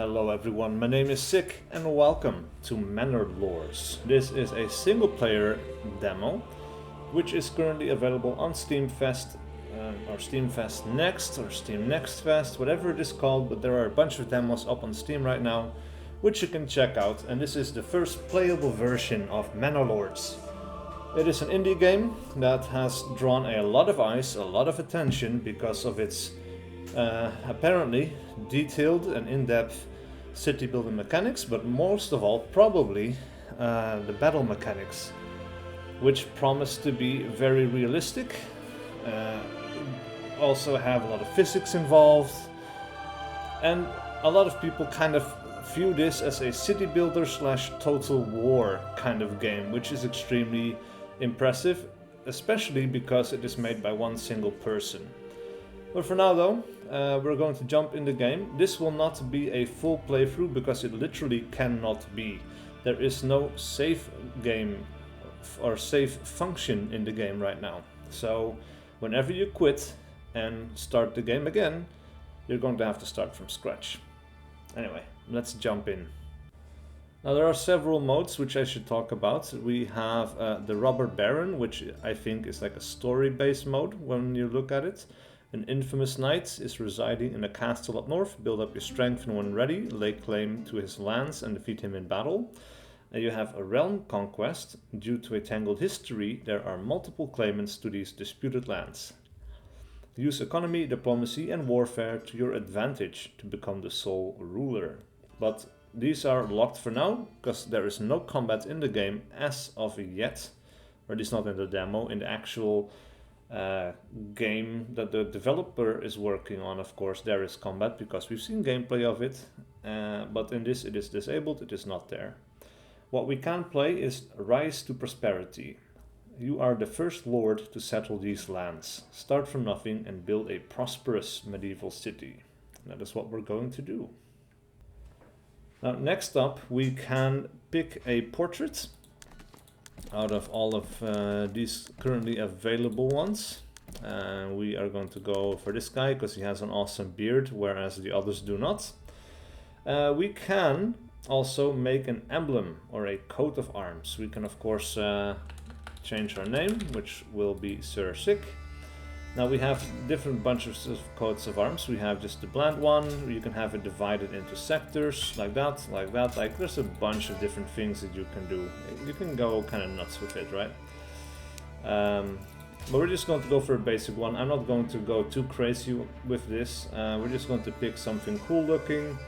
Hello everyone, my name is SiC and welcome to Manor Lores. This is a single player demo which is currently available on Steamfest or Steamfest Next or Steam Next Fest, whatever it is called, but there are a bunch of demos up on Steam right now which you can check out, and this is the first playable version of Manor Lores. It is an indie game that has drawn a lot of eyes, a lot of attention because of its apparently detailed and in-depth city building mechanics, but most of all probably the battle mechanics, which promise to be very realistic, also have a lot of physics involved, and a lot of people kind of view this as a city builder slash total war kind of game, which is extremely impressive, especially because it is made by one single person. But for now though, we're going to jump in the game. This will not be a full playthrough because it literally cannot be. There is no save game or save function in the game right now. So whenever you quit and start the game again, you're going to have to start from scratch. Anyway, let's jump in. Now there are several modes which I should talk about. We have the Robber Baron, which I think is like a story-based mode when you look at it. An infamous knight is residing in a castle up north. Build up your strength, and when ready, lay claim to his lands and defeat him in battle. And you have a realm conquest. Due to a tangled history, there are multiple claimants to these disputed lands. Use economy, diplomacy and warfare to your advantage to become the sole ruler. But these are locked for now, because there is no combat in the game as of yet, or at least not in the demo. In the actual game that the developer is working on, of course, there is combat, because we've seen gameplay of it, but in this it is disabled, it is not there. What we can play is Rise to Prosperity. You are the first lord to settle these lands. Start from nothing and build a prosperous medieval city. That is what we're going to do. Now, next up, we can pick a portrait out of all of these currently available ones. We are going to go for this guy because he has an awesome beard, whereas the others do not. We can also make an emblem or a coat of arms. We can of course change our name, which will be Sir SiC. Now we have different bunches of coats of arms. We have just the bland one. You can have it divided into sectors, like that, like that. Like there's a bunch of different things that you can do. You can go kind of nuts with it, right? But we're just going to go for a basic one. I'm not going to go too crazy with this. We're just going to pick something cool looking.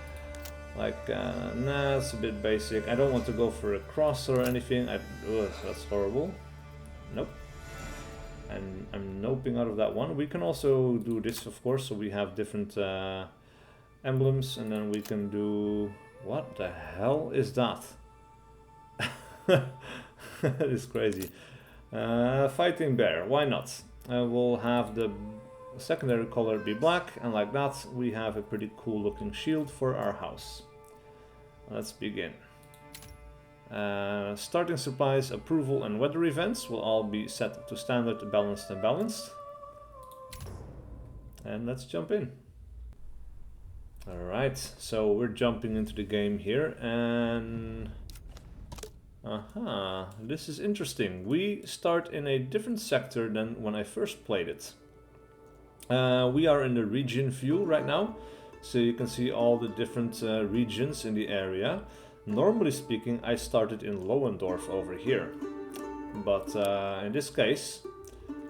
Like, nah, it's a bit basic. I don't want to go for a cross or anything. Ugh, that's horrible. Nope. And I'm noping out of that one. We can also do this, of course, so we have different emblems, and then we can do... What the hell is that? That is crazy. Fighting bear, why not? We'll have the secondary color be black, and like that we have a pretty cool looking shield for our house. Let's begin. Starting supplies, approval and weather events will all be set to standard, balanced and balanced. And let's jump in. Alright, so we're jumping into the game here, and this is interesting. We start in a different sector than when I first played it. We are in the region view right now, so you can see all the different regions in the area. Normally speaking, I started in Lohendorf over here, but in this case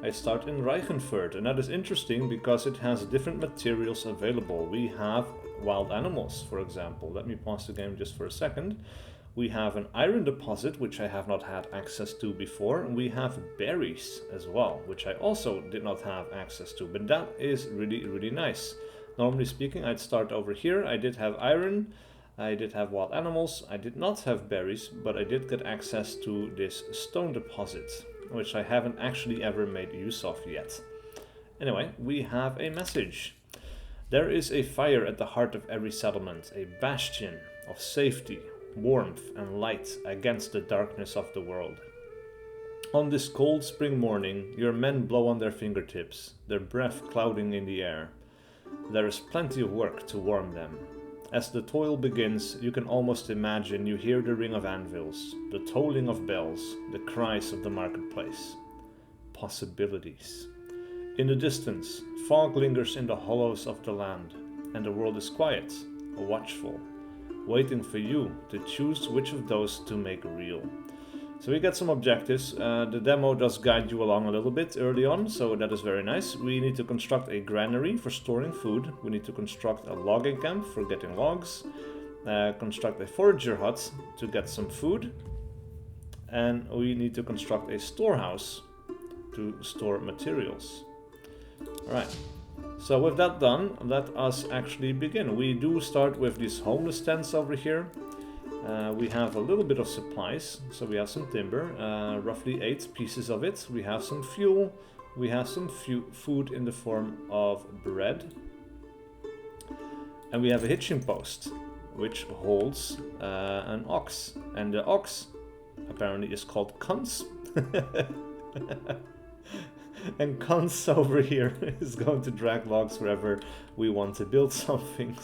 I start in Reichenfurt, and that is interesting because it has different materials available. We have wild animals, for example. Let me pause the game just for a second. We have an iron deposit, which I have not had access to before, and we have berries as well, which I also did not have access to, but that is really, really nice. Normally speaking, I'd start over here. I did have iron, I did have wild animals, I did not have berries, but I did get access to this stone deposit, which I haven't actually ever made use of yet. Anyway, we have a message. There is a fire at the heart of every settlement, a bastion of safety, warmth and light against the darkness of the world. On this cold spring morning, your men blow on their fingertips, their breath clouding in the air. There is plenty of work to warm them. As the toil begins, you can almost imagine you hear the ring of anvils, the tolling of bells, the cries of the marketplace. Possibilities. In the distance, fog lingers in the hollows of the land, and the world is quiet, watchful, waiting for you to choose which of those to make real. So we get some objectives. The demo does guide you along a little bit early on, so that is very nice. We need to construct a granary for storing food. We need to construct a logging camp for getting logs. Construct a forager hut to get some food. And we need to construct a storehouse to store materials. Alright, so with that done, let us actually begin. We do start with these homeless tents over here. We have a little bit of supplies, so we have some timber, roughly 8 pieces of it. We have some fuel, we have some food in the form of bread. And we have a hitching post, which holds an ox. And the ox apparently is called Cunts. And Cunts over here is going to drag logs wherever we want to build something.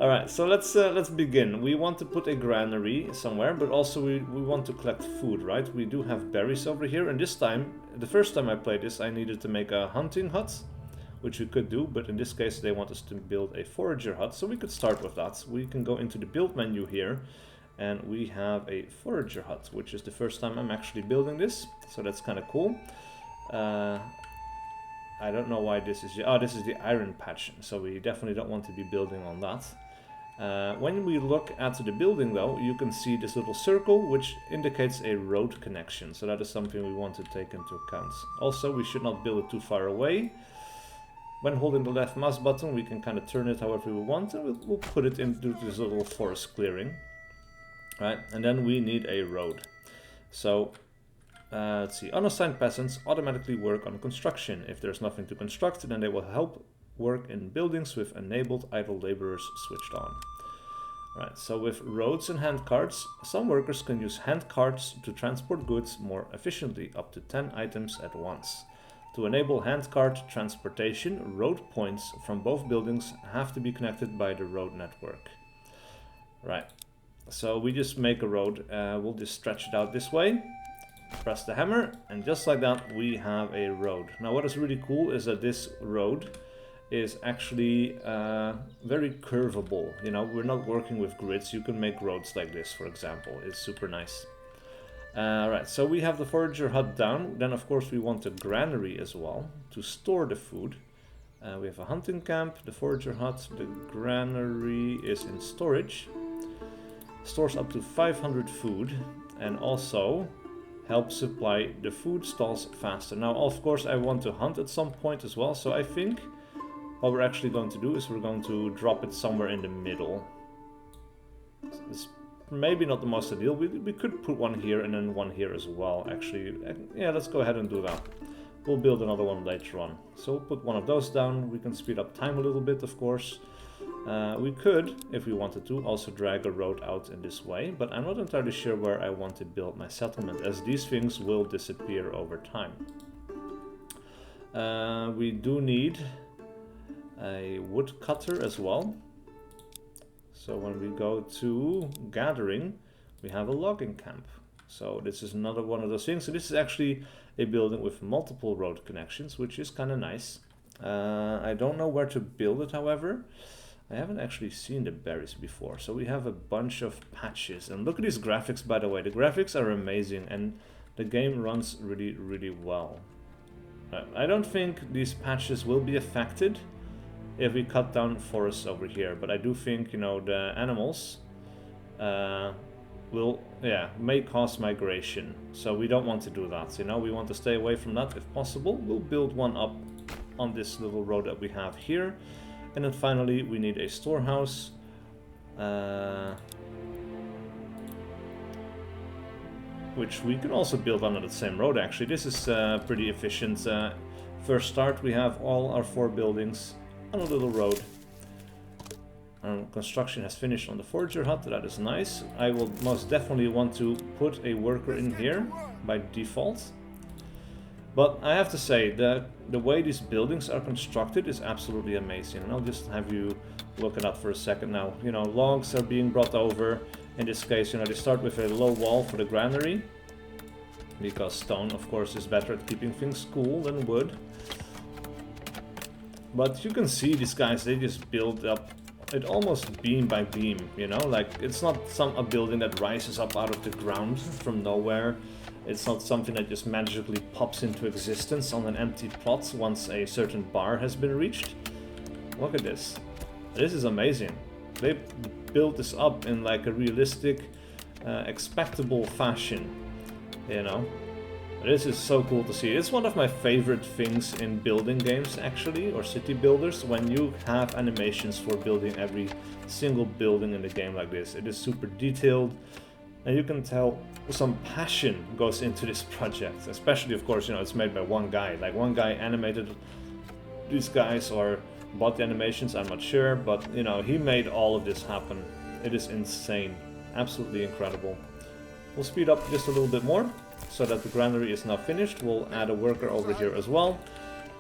Alright, so let's begin. We want to put a granary somewhere, but also we want to collect food, right? We do have berries over here, and this time, the first time I played this, I needed to make a hunting hut, which we could do, but in this case they want us to build a forager hut, so we could start with that. We can go into the build menu here, and we have a forager hut, which is the first time I'm actually building this, so that's kind of cool. I don't know why this is... Oh, this is the iron patch, so we definitely don't want to be building on that. When we look at the building though, you can see this little circle which indicates a road connection, so that is something we want to take into account. Also, we should not build it too far away. When holding the left mouse button, we can kind of turn it however we want, and we'll put it into this little forest clearing. Right, and then we need a road. So, let's see, unassigned peasants automatically work on construction. If there's nothing to construct, then they will help work in buildings with enabled idle laborers switched on. Right, so with roads and handcarts, some workers can use handcarts to transport goods more efficiently, up to 10 items at once. To enable handcart transportation, road points from both buildings have to be connected by the road network. Right, so we just make a road, we'll just stretch it out this way, press the hammer, and just like that we have a road. Now what is really cool is that this road is actually very curvable. You know, we're not working with grids. You can make roads like this, for example. It's super nice. Right, so we have the forager hut down. Then of course we want a granary as well to store the food. We have a hunting camp, the forager hut, the granary is in storage. Stores up to 500 food and also helps supply the food stalls faster. Now of course I want to hunt at some point as well, so I think what we're actually going to do is we're going to drop it somewhere in the middle. It's maybe not the most ideal. We could put one here and then one here as well, actually. Yeah, let's go ahead and do that. We'll build another one later on. So we'll put one of those down. We can speed up time a little bit, of course. We could, if we wanted to, also drag a road out in this way, but I'm not entirely sure where I want to build my settlement, as these things will disappear over time. We do need a wood cutter as well. So when we go to gathering, we have a logging camp. So this is another one of those things. So this is actually a building with multiple road connections, which is kind of nice. I don't know where to build it, however. I haven't actually seen the berries before. So we have a bunch of patches. And look at these graphics, by the way. The graphics are amazing and the game runs really, really well. I don't think these patches will be affected if we cut down forests over here, but I do think, you know, the animals may cause migration, so we don't want to do that. You know, we want to stay away from that if possible. We'll build one up on this little road that we have here, and then finally we need a storehouse, which we can also build on the same road. Actually, this is pretty efficient. First start, we have all our 4 buildings on a little road. Construction has finished on the forager hut, that is nice. I will most definitely want to put a worker in here by default. But I have to say that the way these buildings are constructed is absolutely amazing. And I'll just have you look at that for a second now. You know, logs are being brought over. In this case, you know, they start with a low wall for the granary, because stone, of course, is better at keeping things cool than wood. But you can see these guys, they just build up it almost beam by beam, you know? Like, it's not a building that rises up out of the ground from nowhere. It's not something that just magically pops into existence on an empty plot once a certain bar has been reached. Look at this. This is amazing. They built this up in like a realistic, expectable fashion, you know? This is so cool to see. It's one of my favorite things in building games, actually, or city builders, when you have animations for building every single building in the game like this. It is super detailed, and you can tell some passion goes into this project. Especially, of course, you know, it's made by one guy. Like, one guy animated these guys or bought the animations, I'm not sure, but, you know, he made all of this happen. It is insane. Absolutely incredible. We'll speed up just a little bit more, so that the granary is now finished. We'll add a worker over here as well.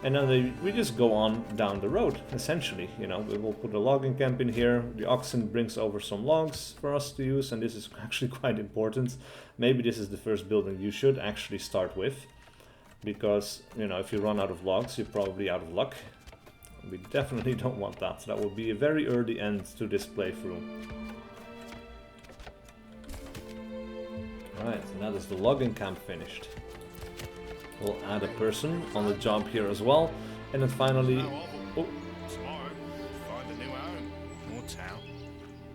And then we just go on down the road, essentially. You know, we will put a logging camp in here. The oxen brings over some logs for us to use, and this is actually quite important. Maybe this is the first building you should actually start with, because, you know, if you run out of logs, you're probably out of luck. We definitely don't want that. That will be a very early end to this playthrough. Alright, and that is the logging camp finished. We'll add a person on the job here as well. And then finally... Oh.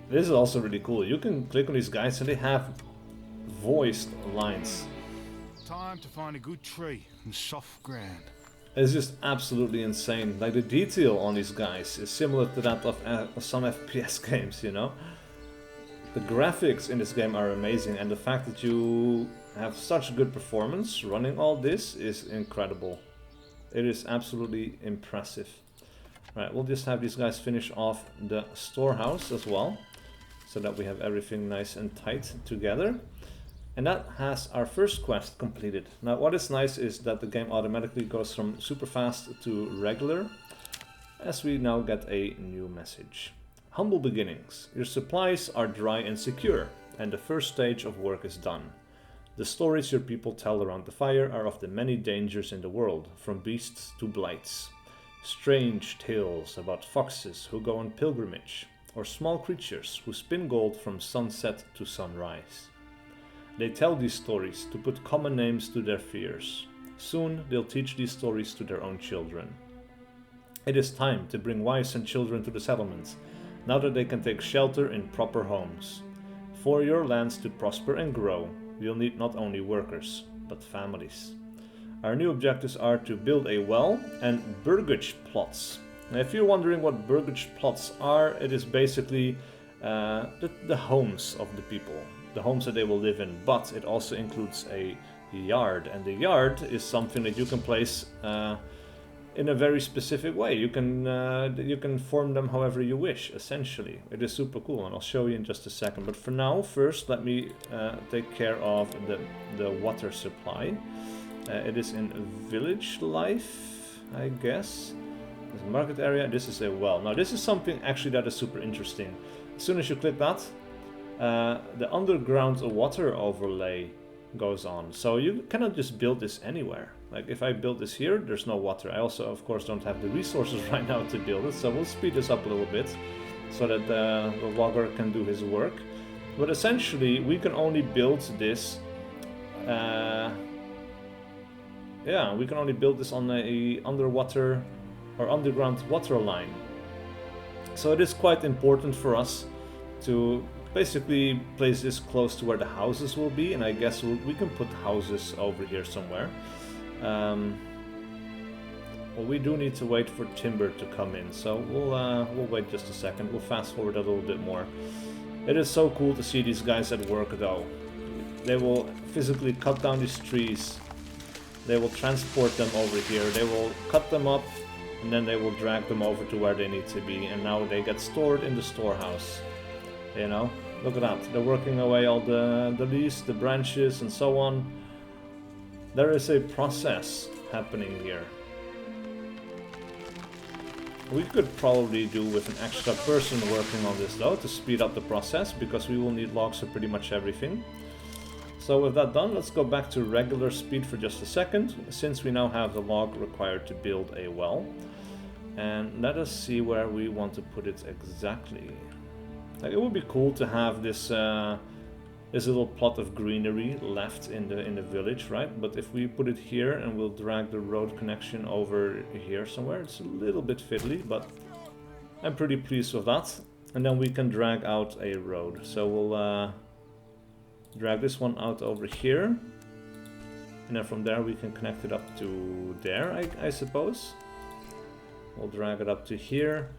This is also really cool. You can click on these guys and they have voiced lines. Time to find a good tree and soft ground. It's just absolutely insane. Like, the detail on these guys is similar to that of some FPS games, you know? The graphics in this game are amazing, and the fact that you have such good performance running all this is incredible. It is absolutely impressive. Right, we'll just have these guys finish off the storehouse as well, so that we have everything nice and tight together. And that has our first quest completed. Now, what is nice is that the game automatically goes from super fast to regular, as we now get a new message. Humble beginnings. Your supplies are dry and secure, and the first stage of work is done. The stories your people tell around the fire are of the many dangers in the world, from beasts to blights. Strange tales about foxes who go on pilgrimage, or small creatures who spin gold from sunset to sunrise. They tell these stories to put common names to their fears. Soon they'll teach these stories to their own children. It is time to bring wives and children to the settlements, now that they can take shelter in proper homes. For your lands to prosper and grow, you'll need not only workers, but families. Our new objectives are to build a well and burgage plots. Now, if you're wondering what burgage plots are, it is basically the homes of the people, the homes that they will live in, but it also includes a yard, and the yard is something that you can place in a very specific way. You can form them however you wish, essentially. It is super cool, and I'll show you in just a second. But for now, first let me take care of the water supply. It is in village life, I guess. This market area, this is a well. Now this is something actually that is super interesting. As soon as you click that, the underground water overlay goes on. So you cannot just build this anywhere. Like, if I build this here, there's no water. I also, of course, don't have the resources right now to build it, so we'll speed this up a little bit so that the logger can do his work. But essentially, we can only build this we can only build this on a underwater or underground water line. So it is quite important for us to basically place this close to where the houses will be, and I guess we can put houses over here somewhere. Well, we do need to wait for timber to come in, so we'll wait just a second. We'll fast forward a little bit more. It is so cool to see these guys at work, though. They will physically cut down these trees. They will transport them over here. They will cut them up, and then they will drag them over to where they need to be. And now they get stored in the storehouse. You know, look at that. They're working away all the leaves, the branches, and so on. There is a process happening here. We could probably do with an extra person working on this though to speed up the process, because we will need logs for pretty much everything. So with that done, let's go back to regular speed for just a second, since we now have the log required to build a well. And let us see where we want to put it exactly. Like, it would be cool to have this this little plot of greenery left in the village, right? But if we put it here and we'll drag the road connection over here somewhere, it's a little bit fiddly, but I'm pretty pleased with that. And then we can drag out a road. So we'll drag this one out over here, and then from there we can connect it up to there, I suppose. We'll drag it up to here,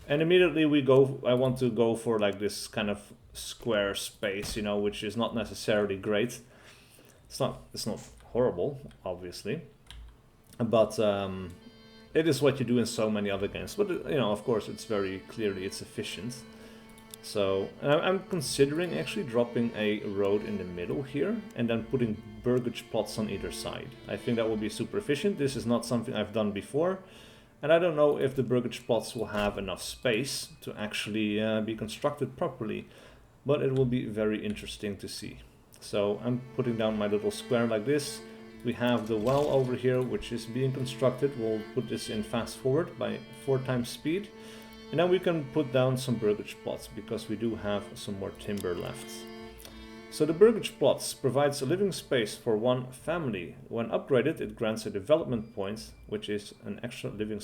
and immediately we go. I want to go for like this kind of square space, you know, which is not necessarily great. It's not horrible, obviously, but it is what you do in so many other games. But you know, of course, it's very clearly it's efficient. So I'm considering actually dropping a road in the middle here and then putting burgage plots on either side. I think that will be super efficient. This is not something I've done before, and I don't know if the burgage plots will have enough space to actually be constructed properly, but it will be very interesting to see. So I'm putting down my little square like this. We have the well over here, which is being constructed. We'll put this in fast forward by 4 times speed. And then we can put down some burgage plots, because we do have some more timber left. So the burgage plots provides a living space for one family. When upgraded, it grants a development point, which is an extra living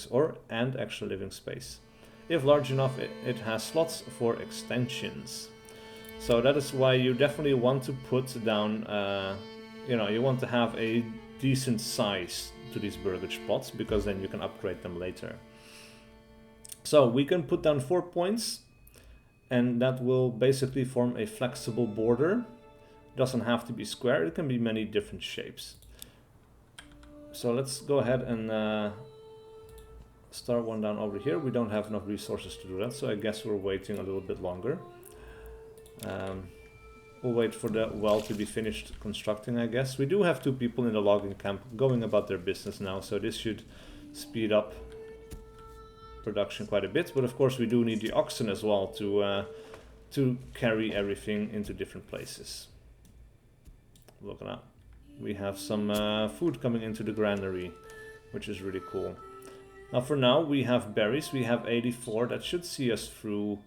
extra living space. If large enough, it has slots for extensions. So that is why you definitely want to put down, you know, you want to have a decent size to these burgage plots, because then you can upgrade them later. So we can put down 4 points, and that will basically form a flexible border. It doesn't have to be square, it can be many different shapes. So let's go ahead and start one down over here. We don't have enough resources to do that, so I guess we're waiting a little bit longer. We'll wait for the well to be finished constructing, I guess. We do have 2 people in the logging camp going about their business now, so this should speed up production quite a bit. But of course we do need the oxen as well to carry everything into different places. Look at that. We have some food coming into the granary, which is really cool. Now for now we have berries. We have 84. That should see us through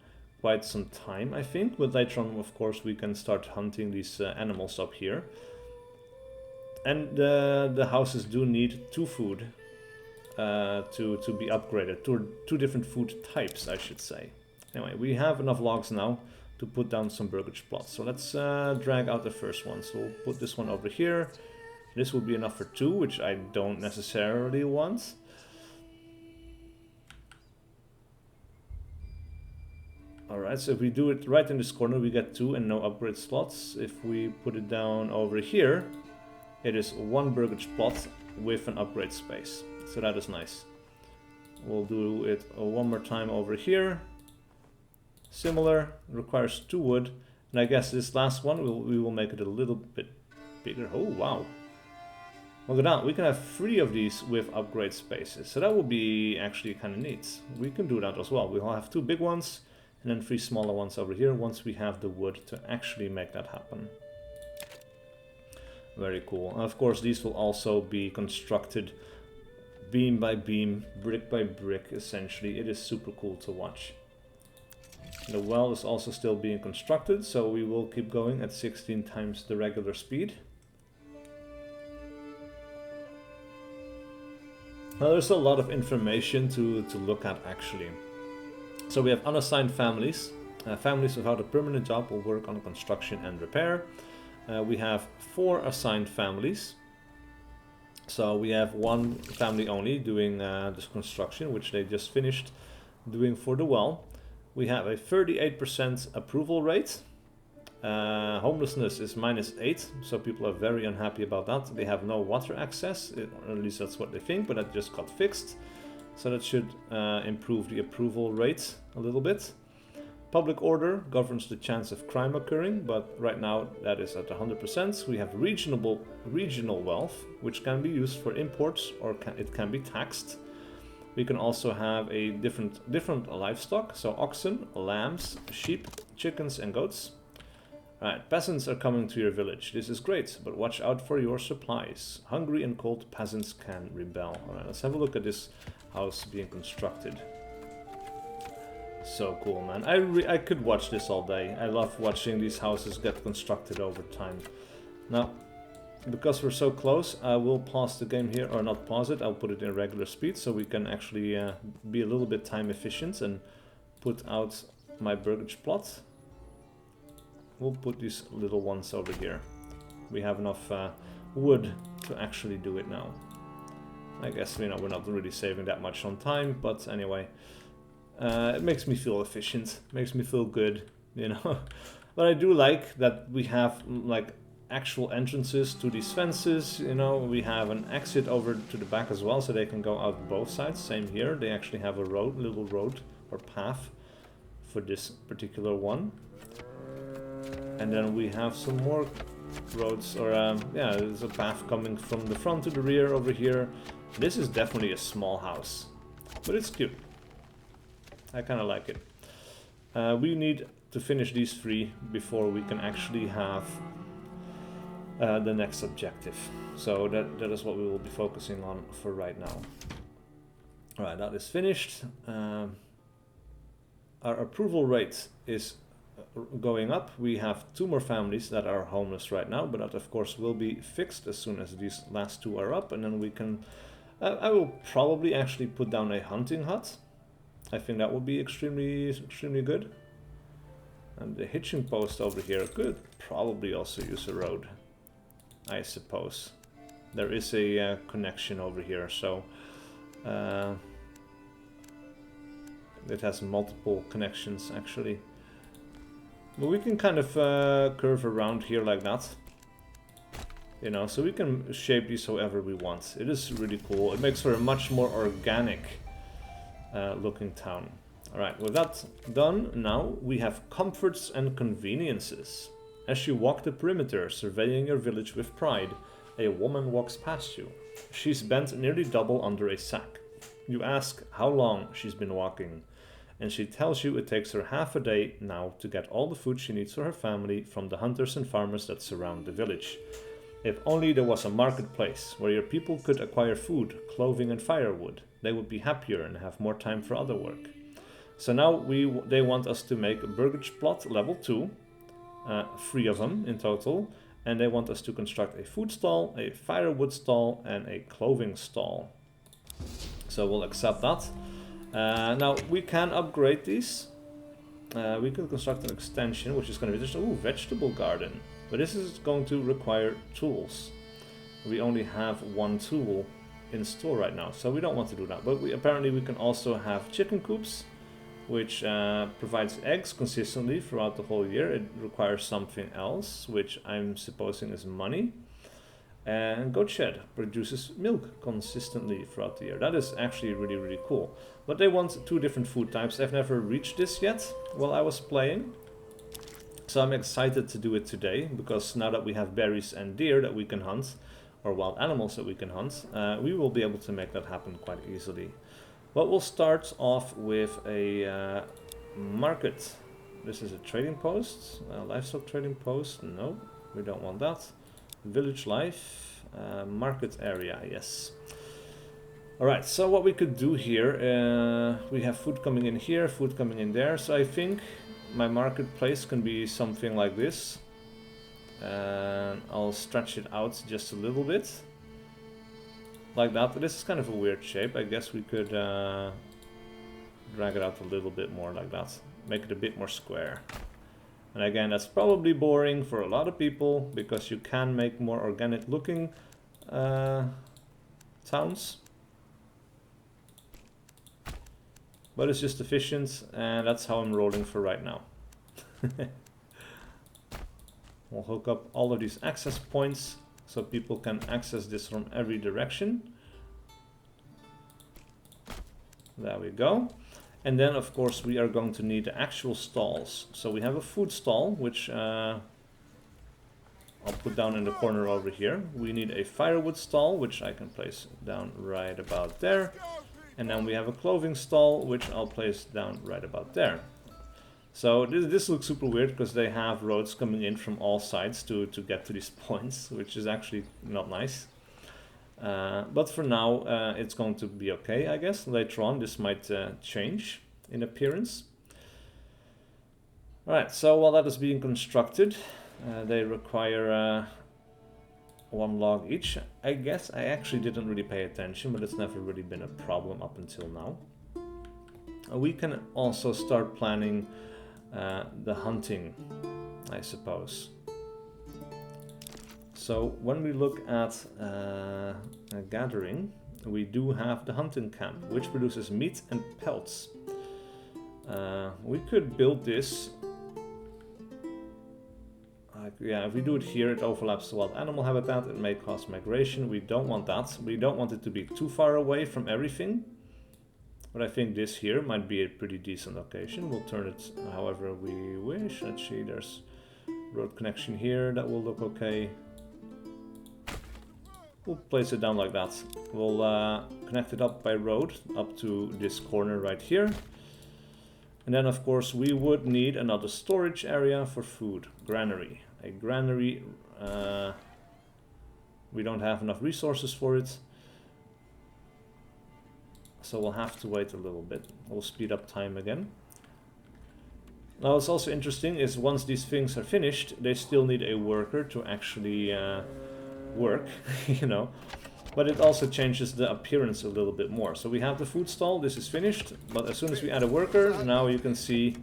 quite some time, I think. But later on, of course, we can start hunting these animals up here. And the houses do need 2 food to be upgraded. 2 different food types, I should say. Anyway, we have enough logs now to put down some burgage plots. So let's drag out the first one. So we'll put this one over here. This will be enough for 2, which I don't necessarily want. Alright, so if we do it right in this corner, we get 2 and no upgrade slots. If we put it down over here, it is 1 burgage plot with an upgrade space. So that is nice. We'll do it one more time over here. Similar, requires 2 wood. And I guess this last one, we will make it a little bit bigger. Oh, wow. Look at that, we can have 3 of these with upgrade spaces. So that will be actually kind of neat. We can do that as well. We'll have 2 big ones and then 3 smaller ones over here once we have the wood to actually make that happen. Very cool. And of course, these will also be constructed beam by beam, brick by brick, essentially. It is super cool to watch. The well is also still being constructed, so we will keep going at 16 times the regular speed. Now, there's a lot of information to look at, actually. So we have unassigned families. Families without a permanent job will work on construction and repair. We have 4 assigned families. So we have 1 family only doing this construction, which they just finished doing for the well. We have a 38% approval rate. Homelessness is -8, so people are very unhappy about that. They have no water access, or at least that's what they think, but that just got fixed. So that should improve the approval rate a little bit. Public order governs the chance of crime occurring, but right now that is at 100%. We have regional wealth, which can be used for imports or it can be taxed. We can also have a different livestock, so oxen, lambs, sheep, chickens and goats. Alright, peasants are coming to your village. This is great, but watch out for your supplies. Hungry and cold peasants can rebel. Alright, let's have a look at this house being constructed. So cool, man. I could watch this all day. I love watching these houses get constructed over time. Now, because we're so close, I will pause the game here, or not pause it, I'll put it in regular speed so we can actually be a little bit time efficient and put out my burgage plot. We'll put these little ones over here. We have enough wood to actually do it now. I guess, you know, we're not really saving that much on time, but anyway. It makes me feel efficient, makes me feel good, you know. But I do like that we have like actual entrances to these fences, you know. We have an exit over to the back as well, so they can go out both sides. Same here, they actually have a road, little road or path for this particular one. And then we have some more roads, or yeah, there's a path coming from the front to the rear over here. This is definitely a small house, but it's cute. I kind of like it. We need to finish these 3 before we can actually have the next objective. So that is what we will be focusing on for right now. Alright, that is finished. Our approval rate is going up. We have 2 more families that are homeless right now, but that of course will be fixed as soon as these last 2 are up, and then we can... I will probably actually put down a hunting hut. I think that would be extremely good. And the hitching post over here could probably also use a road, I suppose. There is a connection over here, so it has multiple connections actually. But we can kind of curve around here like that. You know, so we can shape these however we want. It is really cool. It makes for a much more organic looking town. Alright, with that done, now we have comforts and conveniences. As you walk the perimeter, surveying your village with pride, a woman walks past you. She's bent nearly double under a sack. You ask how long she's been walking, and she tells you it takes her half a day now to get all the food she needs for her family from the hunters and farmers that surround the village. If only there was a marketplace where your people could acquire food, clothing and firewood, they would be happier and have more time for other work. So now they want us to make a burgage plot level 2, 3 of them in total, and they want us to construct a food stall, a firewood stall and a clothing stall. So we'll accept that. Now we can upgrade these. We can construct an extension which is going to be just a vegetable garden. But this is going to require tools. We only have 1 tool in store right now, so we don't want to do that. But apparently we can also have chicken coops, which provides eggs consistently throughout the whole year. It requires something else, which I'm supposing is money. And goat shed produces milk consistently throughout the year. That is actually really cool. But they want 2 different food types. I've never reached this yet while I was playing. So I'm excited to do it today, because now that we have berries and deer that we can hunt, or wild animals that we can hunt, we will be able to make that happen quite easily. But we'll start off with a market. This is a trading post, livestock trading post. No, we don't want that. Village life, market area, yes. Alright, so what we could do here, we have food coming in here, food coming in there, so I think my marketplace can be something like this. And I'll stretch it out just a little bit. Like that. This is kind of a weird shape. I guess we could drag it out a little bit more like that. Make it a bit more square. And again, that's probably boring for a lot of people, because you can make more organic looking towns. But it's just efficient, and that's how I'm rolling for right now. We'll hook up all of these access points so people can access this from every direction. There we go. And then of course we are going to need the actual stalls. So we have a food stall, which I'll put down in the corner over here. We need a firewood stall, which I can place down right about there. And then we have a clothing stall, which I'll place down right about there. So this looks super weird because they have roads coming in from all sides to get to these points, which is actually not nice. But for now, it's going to be okay, I guess. Later on, this might change in appearance. Alright, so while that is being constructed, they require 1 log each. I guess I actually didn't really pay attention, but it's never really been a problem up until now. We can also start planning the hunting, I suppose. So when we look at gathering, we do have the hunting camp, which produces meat and pelts. We could build this. Yeah, if we do it here, it overlaps the wild animal habitat. It may cause migration. We don't want that. We don't want it to be too far away from everything. But I think this here might be a pretty decent location. We'll turn it however we wish. Let's see, there's road connection here. That will look okay. We'll place it down like that. We'll connect it up by road up to this corner right here. And then of course we would need another storage area for food. Granary. A granary, we don't have enough resources for it. So we'll have to wait a little bit. We'll speed up time again. Now what's also interesting is once these things are finished, they still need a worker to actually work, you know. But it also changes the appearance a little bit more. So we have the food stall, this is finished, but as soon as we add a worker, now you can see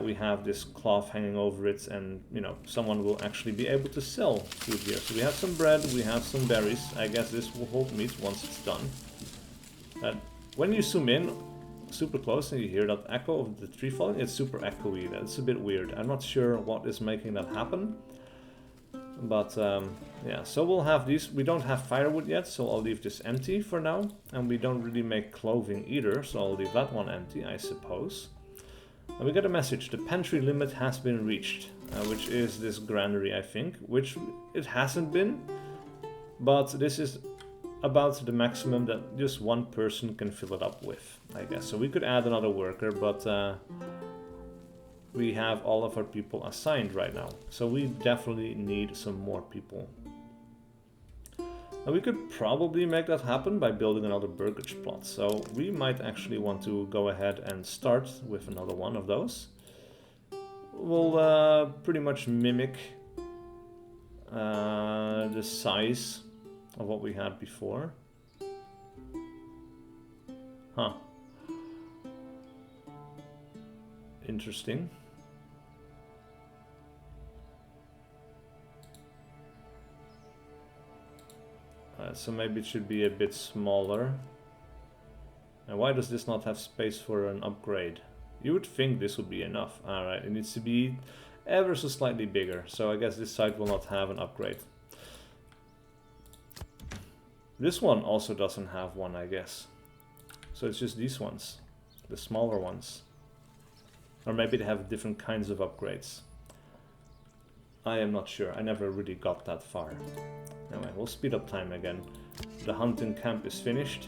we have this cloth hanging over it, and you know, someone will actually be able to sell food here. So we have some bread, we have some berries. I guess this will hold meat once it's done. When you zoom in super close and you hear that echo of the tree falling, it's super echoey. That's a bit weird. I'm not sure what is making that happen. But yeah, so we'll have these. We don't have firewood yet, so I'll leave this empty for now. And we don't really make clothing either, so I'll leave that one empty, I suppose. And we get a message. The pantry limit has been reached, which is this granary, I think, which it hasn't been. But this is about the maximum that just one person can fill it up with, I guess. So we could add another worker, but we have all of our people assigned right now. So we definitely need some more people. And we could probably make that happen by building another burgage plot. So we might actually want to go ahead and start with another one of those. We'll pretty much mimic the size of what we had before. Huh. Interesting. So maybe it should be a bit smaller. And why does this not have space for an upgrade? You would think this would be enough. Alright, it needs to be ever so slightly bigger. So I guess this site will not have an upgrade. This one also doesn't have one, I guess. So it's just these ones, the smaller ones. Or maybe they have different kinds of upgrades. I am not sure. I never really got that far. Anyway, we'll speed up time again. The hunting camp is finished.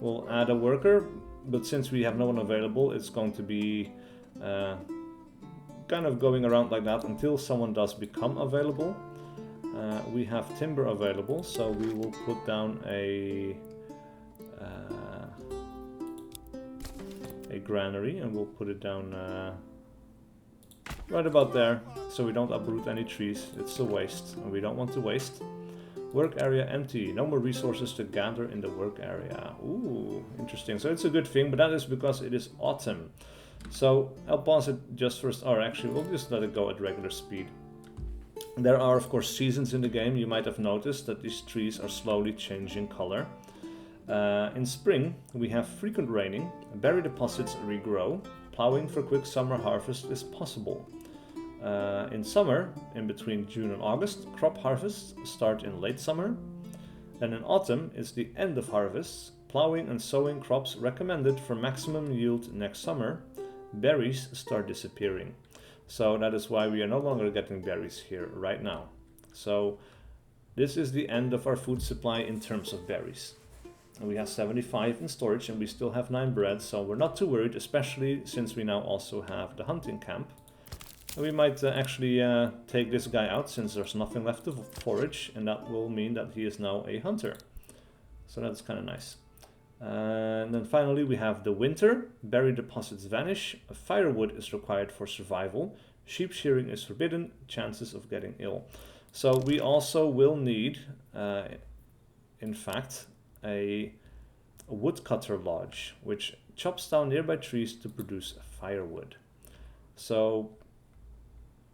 We'll add a worker, but since we have no one available, it's going to be kind of going around like that until someone does become available. We have timber available, so we will put down a granary, and we'll put it down right about there, so we don't uproot any trees. It's a waste, and we don't want to waste. Work area empty. No more resources to gather in the work area. Ooh, interesting. So it's a good thing, but that is because it is autumn. So I'll pause it just first, or actually we'll just let it go at regular speed. There are of course seasons in the game. You might have noticed that these trees are slowly changing color. In spring we have frequent raining, berry deposits regrow, plowing for quick summer harvest is possible. In summer, in between June and August, crop harvests start in late summer. Then in autumn is the end of harvests, plowing and sowing crops recommended for maximum yield next summer, berries start disappearing. So that is why we are no longer getting berries here right now. So this is the end of our food supply in terms of berries. And we have 75 in storage and we still have 9 bread, so we're not too worried, especially since we now also have the hunting camp. And we might actually take this guy out since there's nothing left to forage, and that will mean that he is now a hunter. So that's kind of nice. And then finally we have the winter. Berry deposits vanish. Firewood is required for survival. Sheep shearing is forbidden. Chances of getting ill. So we also will need, in fact, a woodcutter lodge, which chops down nearby trees to produce firewood. So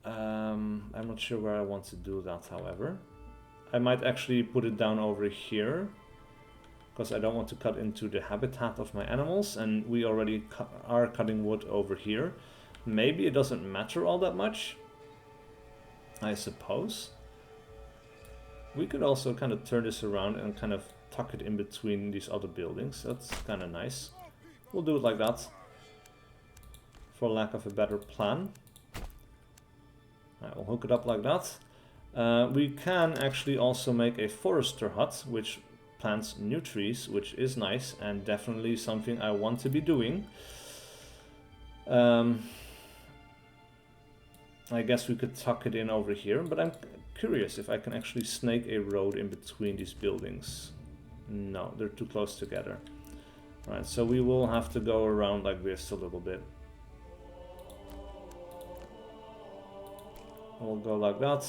I'm not sure where I want to do that, however. I might actually put it down over here, because I don't want to cut into the habitat of my animals, and we already are cutting wood over here. Maybe it doesn't matter all that much, I suppose. We could also kind of turn this around and kind of tuck it in between these other buildings. That's kind of nice. We'll do it like that, for lack of a better plan. We'll hook it up like that. We can actually also make a Forager Hut, which plants new trees, which is nice and definitely something I want to be doing. I guess we could tuck it in over here, but I'm curious if I can actually snake a road in between these buildings. No, they're too close together. Right, so we will have to go around like this a little bit. We'll go like that.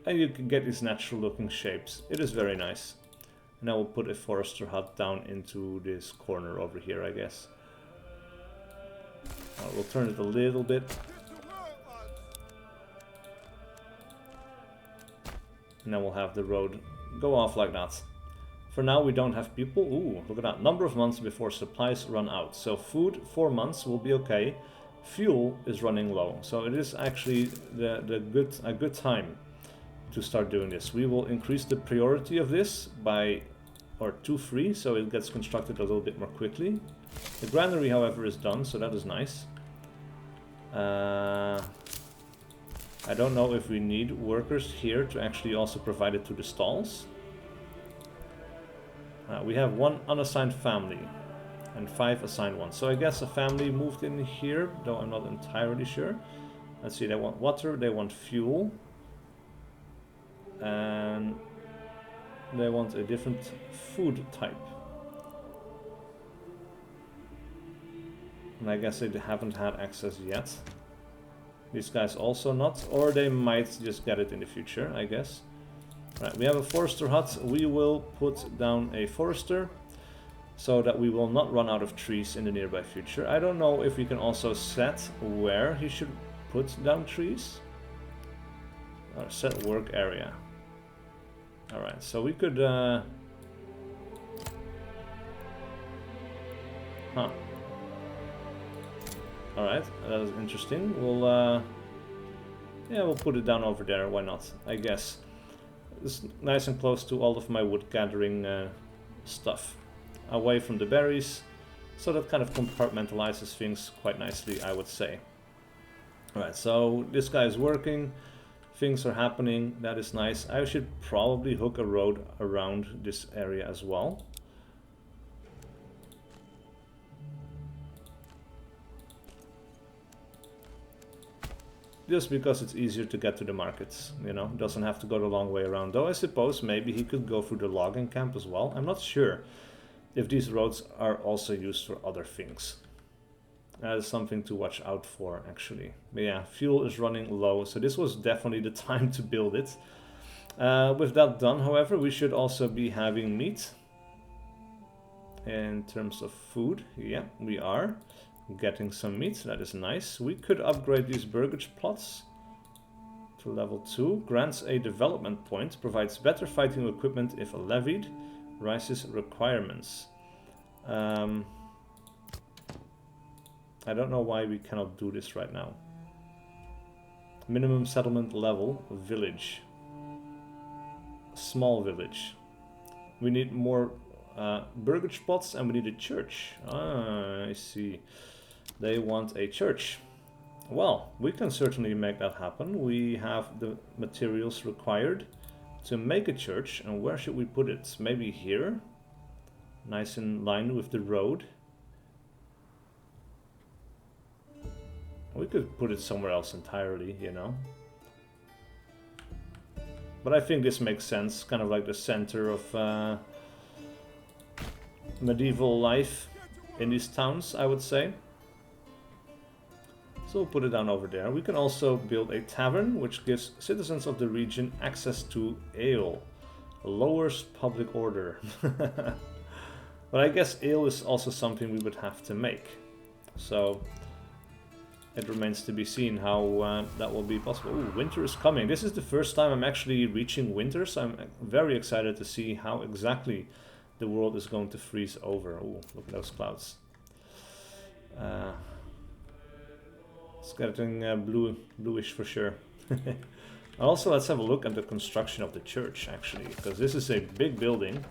And you can get these natural looking shapes. It is very nice. And I will put a Forager Hut down into this corner over here, I guess. We'll turn it a little bit. And then we'll have the road go off like that. For now we don't have people. Ooh, look at that. Number of months before supplies run out. So food, 4 months will be okay. Fuel is running low. So it is actually a good time to start doing this. We will increase the priority of this by to 3, so it gets constructed a little bit more quickly. The granary, however, is done, so that is nice. I don't know if we need workers here to actually also provide it to the stalls. We have 1 unassigned family and 5 assigned ones. So I guess a family moved in here, though I'm not entirely sure. Let's see, they want water, they want fuel. And they want a different food type. And I guess they haven't had access yet. These guys also not, or they might just get it in the future, I guess. Right, we have a Forager Hut. We will put down a forester so that we will not run out of trees in the nearby future. I don't know if we can also set where he should put down trees. Or set work area. Alright, so we could... Huh. Alright, that is interesting. We'll... Yeah, we'll put it down over there, why not? I guess. It's nice and close to all of my wood gathering stuff. Away from the berries. So that kind of compartmentalizes things quite nicely, I would say. Alright, so this guy is working. Things are happening, that is nice. I should probably hook a road around this area as well. Just because it's easier to get to the markets, you know, doesn't have to go the long way around. Though I suppose maybe he could go through the logging camp as well. I'm not sure if these roads are also used for other things. That is something to watch out for, actually. But yeah, fuel is running low, so this was definitely the time to build it. With that done, however, we should also be having meat. In terms of food, yeah, we are getting some meat. That is nice. We could upgrade these burgage plots to level 2. Grants a development point. Provides better fighting equipment if levied. Rises requirements. I don't know why we cannot do this right now. Minimum settlement level, village. small village. We need more burger spots and we need a church. Ah, I see. They want a church. Well, we can certainly make that happen. We have the materials required to make a church. And where should we put it? Maybe here? Nice in line with the road. We could put it somewhere else entirely, you know. But I think this makes sense. Kind of like the center of medieval life in these towns, I would say. So we'll put it down over there. We can also build a tavern, which gives citizens of the region access to ale. Lowers public order. But I guess ale is also something we would have to make. So it remains to be seen how that will be possible. Ooh, winter is coming. This is the first time I'm actually reaching winter, so I'm very excited to see how exactly the world is going to freeze over. Ooh, look at those clouds. It's getting bluish for sure. Also, let's have a look at the construction of the church, actually, because this is a big building.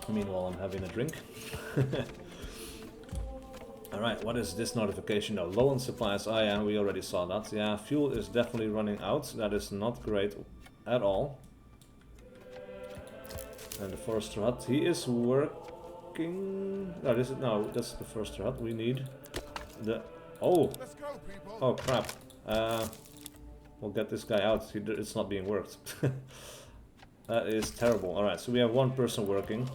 Meanwhile, I'm having a drink. Alright, what is this notification now? Low on supplies. Oh yeah, we already saw that. Yeah, fuel is definitely running out. That is not great at all. And the Forager Hut, he is working... Oh, no, that's the Forager Hut. We need the... Oh! Oh crap. We'll get this guy out. It's not being worked. That is terrible. Alright, so we have one person working.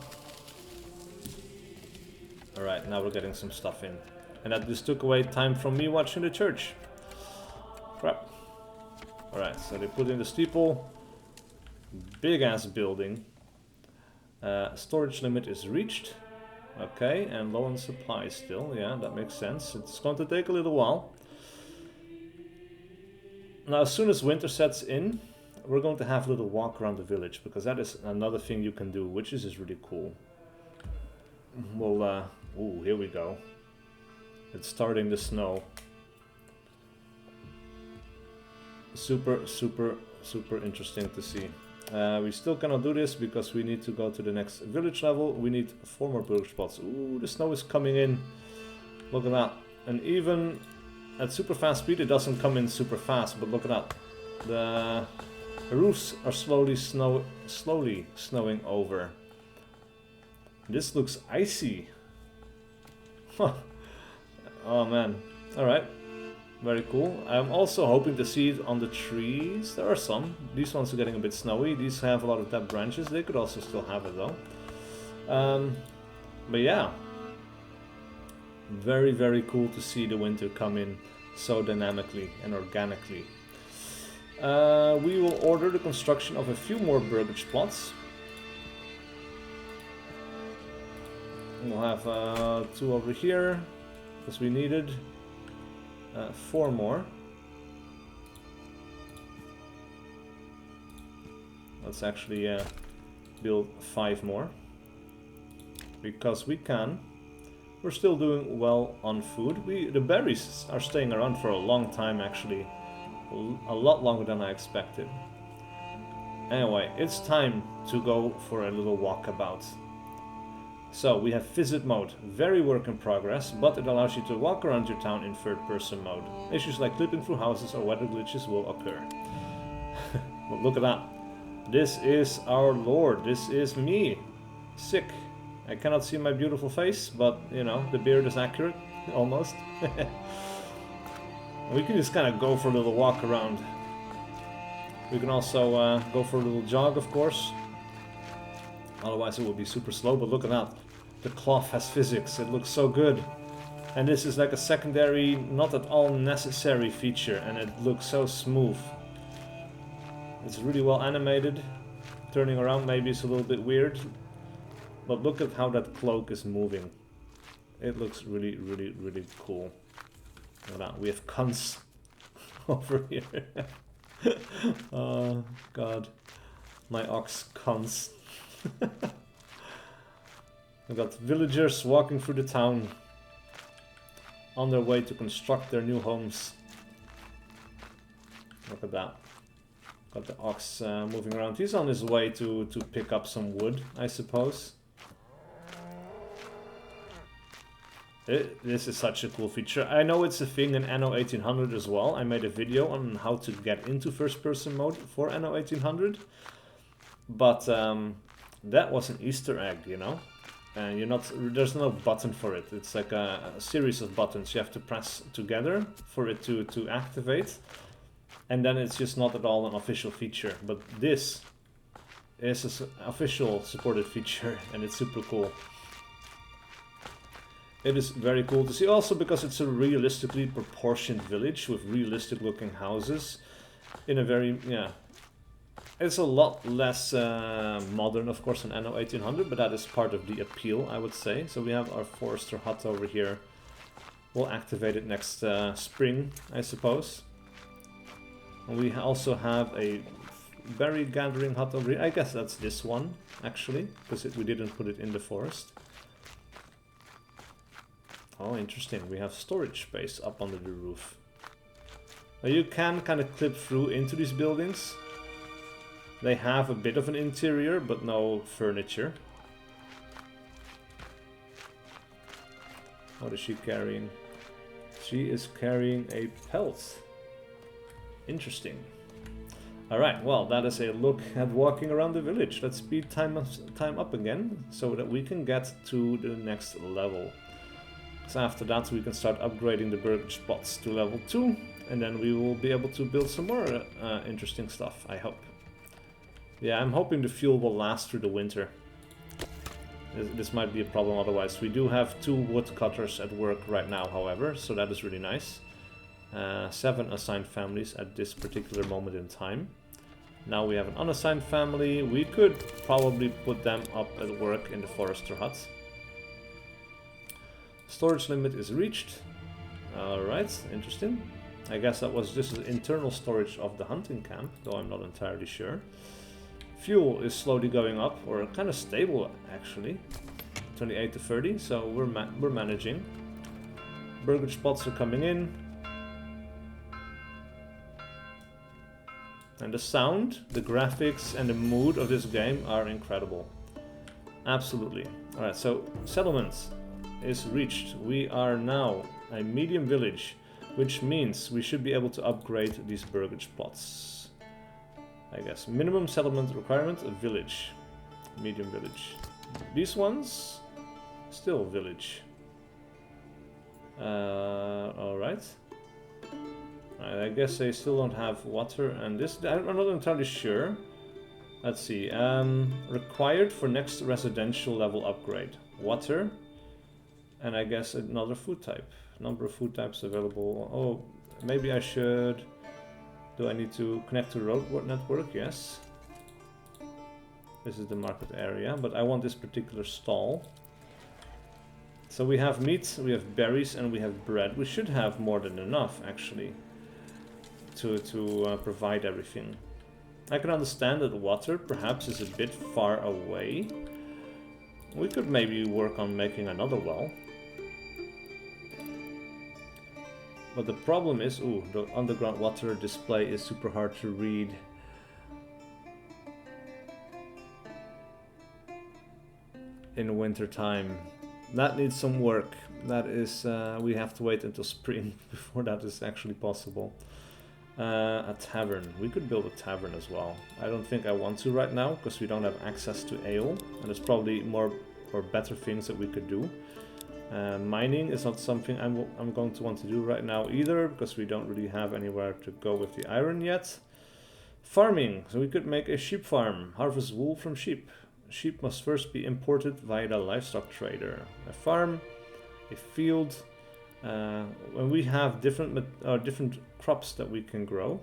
Alright, now we're getting some stuff in. And that just took away time from me watching the church. Crap. Alright, so they put in the steeple. Big ass building. Storage limit is reached. Okay, and low on supply still. Yeah, that makes sense. It's going to take a little while. Now, as soon as winter sets in, we're going to have a little walk around the village, because that is another thing you can do, which is really cool. Well, ooh, here we go. It's starting to snow. Super, super, super interesting to see. We still cannot do this because we need to go to the next village level. We need 4 more burger spots. Ooh, the snow is coming in. Look at that. And even at super fast speed, it doesn't come in super fast, but look at that. The roofs are slowly snowing over. This looks icy. Oh man. Alright. Very cool. I'm also hoping to see it on the trees. There are some. These ones are getting a bit snowy. These have a lot of dead branches. They could also still have it though. But yeah. Very, very cool to see the winter come in so dynamically and organically. We will order the construction of a few more burgage plots. We'll have 2 over here, because we needed 4 more. Let's actually build 5 more, because we can. We're still doing well on food. The berries are staying around for a long time, actually. A lot longer than I expected. Anyway, it's time to go for a little walkabout. So we have visit mode, very work in progress, but it allows you to walk around your town in third person mode. Issues like clipping through houses or weather glitches will occur. But look at that. This is our lord, this is me. SiC. I cannot see my beautiful face, but you know, the beard is accurate, almost. We can just kind of go for a little walk around. We can also go for a little jog, of course. Otherwise it will be super slow, but look at that. The cloth has physics, it looks so good. And this is like a secondary, not at all necessary feature, and it looks so smooth. It's really well animated. Turning around maybe is a little bit weird. But look at how that cloak is moving. It looks really, really, really cool. Look at that. We have cunts over here. Oh, God. My ox cunts. We've got villagers walking through the town. on their way to construct their new homes. Look at that. Got the ox moving around. He's on his way to pick up some wood, I suppose. This is such a cool feature. I know it's a thing in Anno 1800 as well. I made a video on how to get into first-person mode for Anno 1800. But that was an Easter egg, you know? And there's no button for it. It's like a series of buttons you have to press together for it to activate. And then it's just not at all an official feature. But this is an official supported feature, and it's super cool. It is very cool to see, also because it's a realistically proportioned village with realistic looking houses in a very, yeah. It's a lot less modern, of course, than Anno 1800, but that is part of the appeal, I would say. So we have our Forager Hut over here. We'll activate it next spring, I suppose. And we also have a berry gathering hut over here. I guess that's this one, actually, because we didn't put it in the forest. Oh, interesting. We have storage space up under the roof. Now you can kind of clip through into these buildings. They have a bit of an interior, but no furniture. What is she carrying? She is carrying a pelt. Interesting. Alright, well, that is a look at walking around the village. Let's speed time up again, so that we can get to the next level. So after that we can start upgrading the burger spots to level 2, and then we will be able to build some more interesting stuff, I hope. Yeah, I'm hoping the fuel will last through the winter. This might be a problem otherwise. We do have 2 woodcutters at work right now, however, so that is really nice. 7 assigned families at this particular moment in time. Now we have an unassigned family. We could probably put them up at work in the Forager Hut. Storage limit is reached. Alright, interesting. I guess that was just the internal storage of the hunting camp, though I'm not entirely sure. Fuel is slowly going up, or kind of stable actually. 28 to 30, so we're managing. Burger spots are coming in. And the sound, the graphics, and the mood of this game are incredible. Absolutely. Alright, so settlements is reached. We are now a medium village, which means we should be able to upgrade these burger spots. I guess. Minimum settlement requirement, a village. Medium village. These ones, still village. Alright. I guess they still don't have water, and this, I'm not entirely sure. Let's see. Required for next residential level upgrade. Water. And I guess another food type. Number of food types available. Oh, maybe I should... Do I need to connect to road network? Yes. This is the market area, but I want this particular stall. So we have meat, we have berries, and we have bread. We should have more than enough, actually, to provide everything. I can understand that water perhaps is a bit far away. We could maybe work on making another well. But the problem is, ooh, the underground water display is super hard to read. In winter time. That needs some work. That is, we have to wait until spring before that is actually possible. A tavern. We could build a tavern as well. I don't think I want to right now, because we don't have access to ale. And there's probably more or better things that we could do. Mining is not something I'm going to want to do right now either, because we don't really have anywhere to go with the iron yet. Farming. So we could make a sheep farm. Harvest wool from sheep. Sheep must first be imported via the livestock trader. A farm, a field. When we have different crops that we can grow,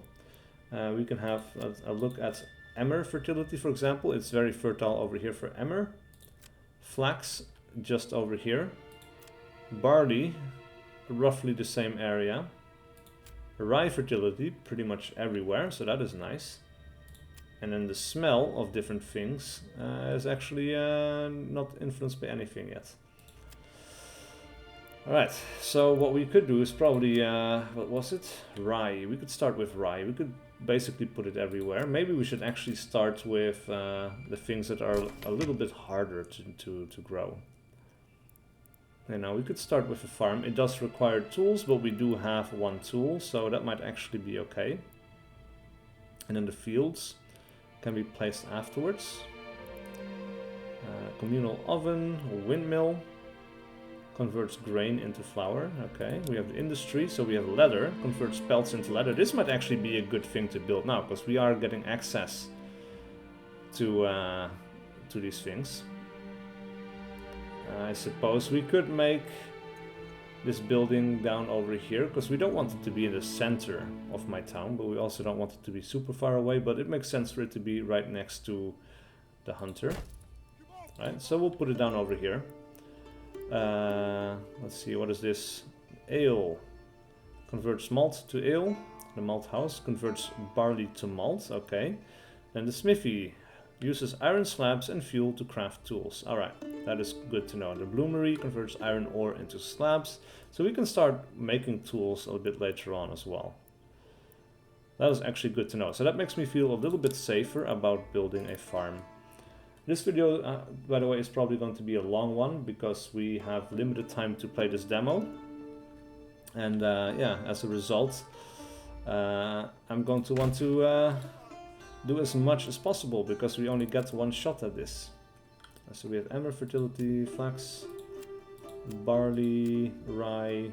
we can have a look at emmer fertility, for example. It's very fertile over here for emmer. Flax just over here. Barley, roughly the same area. Rye fertility, pretty much everywhere, so that is nice. And then the smell of different things is actually not influenced by anything yet. Alright, so what we could do is probably, what was it? Rye. We could start with rye. We could basically put it everywhere. Maybe we should actually start with the things that are a little bit harder to grow. You know, we could start with a farm. It does require tools, but we do have one tool, so that might actually be okay. And then the fields can be placed afterwards. Communal oven, windmill. Converts grain into flour. Okay, we have the industry, so we have leather. Converts pelts into leather. This might actually be a good thing to build now, because we are getting access to these things. I suppose we could make this building down over here, because we don't want it to be in the center of my town, but we also don't want it to be super far away, but it makes sense for it to be right next to the hunter. Right, so we'll put it down over here. Let's see, what is this? Ale. Converts malt to ale. The malt house converts barley to malt. Okay. Then the smithy uses iron slabs and fuel to craft tools. Alright, that is good to know. The bloomery converts iron ore into slabs. So we can start making tools a little bit later on as well. That is actually good to know. So that makes me feel a little bit safer about building a farm. This video, by the way, is probably going to be a long one because we have limited time to play this demo. And yeah, as a result, I'm going to want to do as much as possible because we only get one shot at this. So we have emmer, fertility, flax, barley, rye.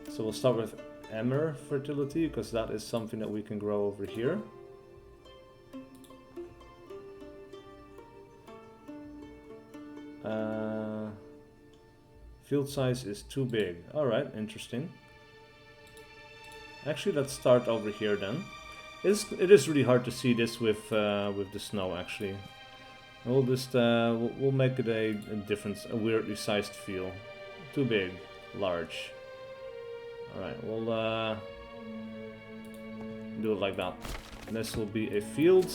So we'll start with emmer fertility because that is something that we can grow over here. Field size is too big. Alright, interesting. Actually, let's start over here then. It is really hard to see this with the snow, actually. We'll just we'll make it a different, a weirdly sized field. Too big, large. Alright, we'll do it like that. This will be a field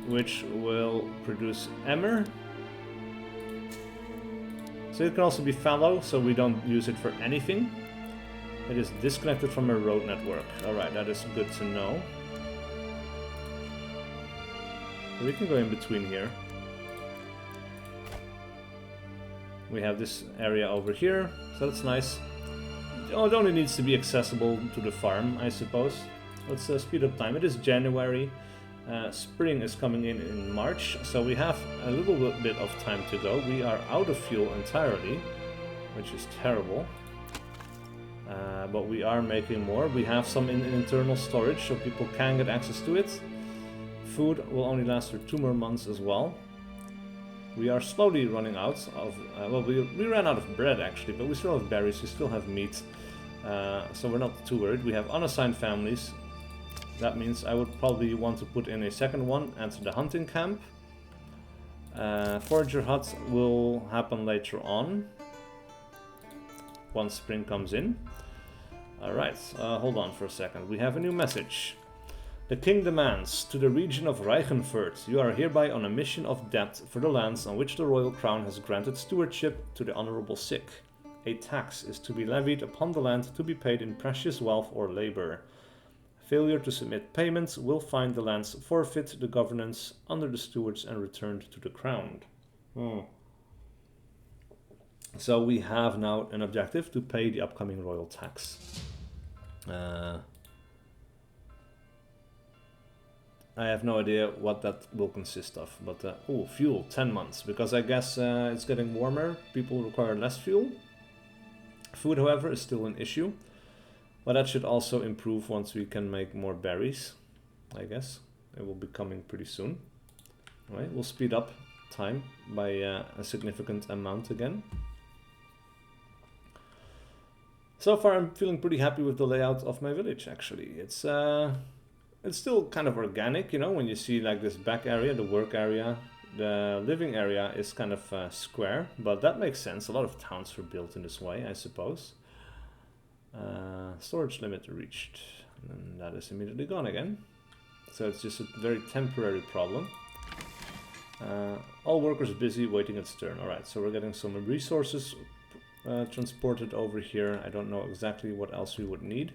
which will produce emmer. So it can also be fallow, so we don't use it for anything. It is disconnected from a road network. Alright, that is good to know. We can go in between here. We have this area over here, so that's nice. Oh, it only needs to be accessible to the farm, I suppose. Let's speed up time. It is January. Spring is coming in March, so we have a little bit of time to go. We are out of fuel entirely, which is terrible. But we are making more. We have some in internal storage, so people can get access to it. Food will only last for 2 more months as well. We are slowly running out of... well, we ran out of bread actually, but we still have berries, we still have meat. So we're not too worried. We have unassigned families. That means I would probably want to put in a second one, enter the hunting camp. Forager Hut will happen later on, once spring comes in. Alright, hold on for a second. We have a new message. The king demands, to the region of Reichenfurt, you are hereby on a mission of debt for the lands on which the royal crown has granted stewardship to the honorable SiC. A tax is to be levied upon the land to be paid in precious wealth or labor. Failure to submit payments will find the lands forfeit the governance under the stewards and returned to the crown. So we have now an objective to pay the upcoming royal tax. I have no idea what that will consist of, but oh, fuel, 10 months, because I guess it's getting warmer, people require less fuel. Food, however, is still an issue. But that should also improve once we can make more berries, I guess. It will be coming pretty soon. Alright, we'll speed up time by a significant amount again. So far I'm feeling pretty happy with the layout of my village, actually. It's still kind of organic, you know, when you see like this back area, the work area. The living area is kind of square, but that makes sense. A lot of towns were built in this way, I suppose. Storage limit reached, and that is immediately gone again. So it's just a very temporary problem. All workers busy waiting its turn. Alright, so we're getting some resources transported over here. I don't know exactly what else we would need.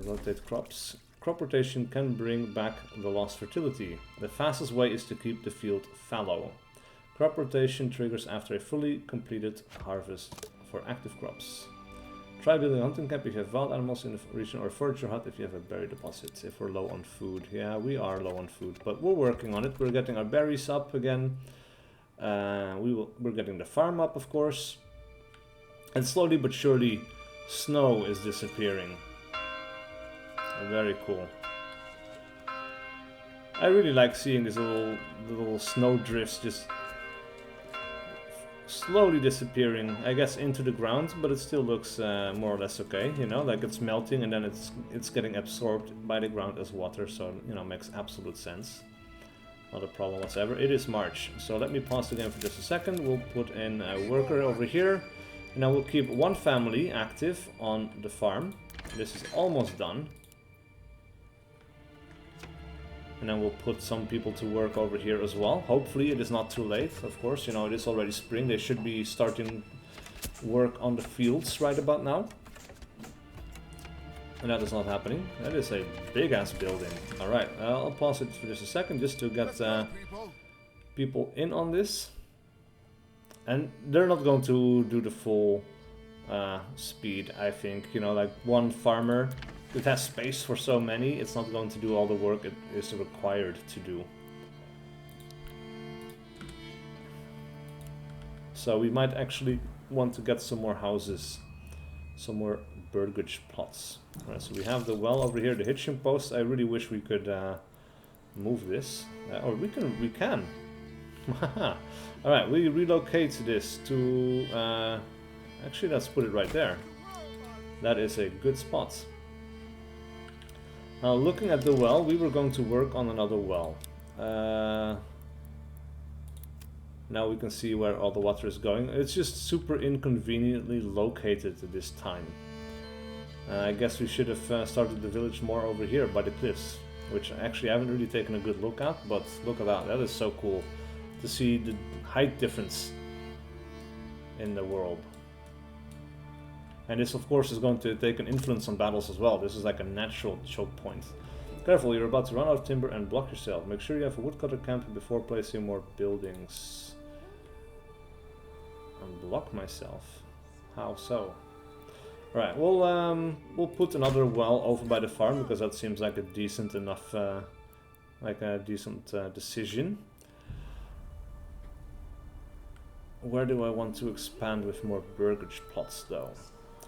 Rotate crops. Crop rotation can bring back the lost fertility. The fastest way is to keep the field fallow. Crop rotation triggers after a fully completed harvest for active crops. Try building a hunting camp if you have wild animals in the region, or a forager hut if you have a berry deposit, if we're low on food. Yeah, we are low on food, but we're working on it. We're getting our berries up again. We're getting the farm up, of course. And slowly but surely, snow is disappearing. Very cool. I really like seeing these little snow drifts just slowly disappearing, I guess, into the ground, but it still looks more or less okay, you know, like it's melting and then it's getting absorbed by the ground as water, so, you know, makes absolute sense. Not a problem whatsoever. It is March, so let me pause the game for just a second. We'll put in a worker over here, and I will keep one family active on the farm. This is almost done. And then we'll put some people to work over here as well. Hopefully it is not too late, of course. You know, it is already spring. They should be starting work on the fields right about now. And that is not happening. That is a big-ass building. Alright, I'll pause it for just a second just to get people in on this. And they're not going to do the full speed, I think. You know, like one farmer... It has space for so many, it's not going to do all the work it is required to do. So we might actually want to get some more houses, some more burgage plots. Alright, so we have the well over here, the hitching post. I really wish we could move this. Or we can. Alright, we relocate this to... actually, let's put it right there. That is a good spot. Now, looking at the well, we were going to work on another well. Now we can see where all the water is going. It's just super inconveniently located at this time. I guess we should have started the village more over here by the cliffs, which actually I haven't really taken a good look at, but look at that. That is so cool to see the height difference in the world. And this, of course, is going to take an influence on battles as well. This is like a natural choke point. Careful, you're about to run out of timber and block yourself. Make sure you have a woodcutter camp before placing more buildings. And block myself. How so? Right, we'll put another well over by the farm, because that seems like a decent enough, decision. Where do I want to expand with more burgage plots, though?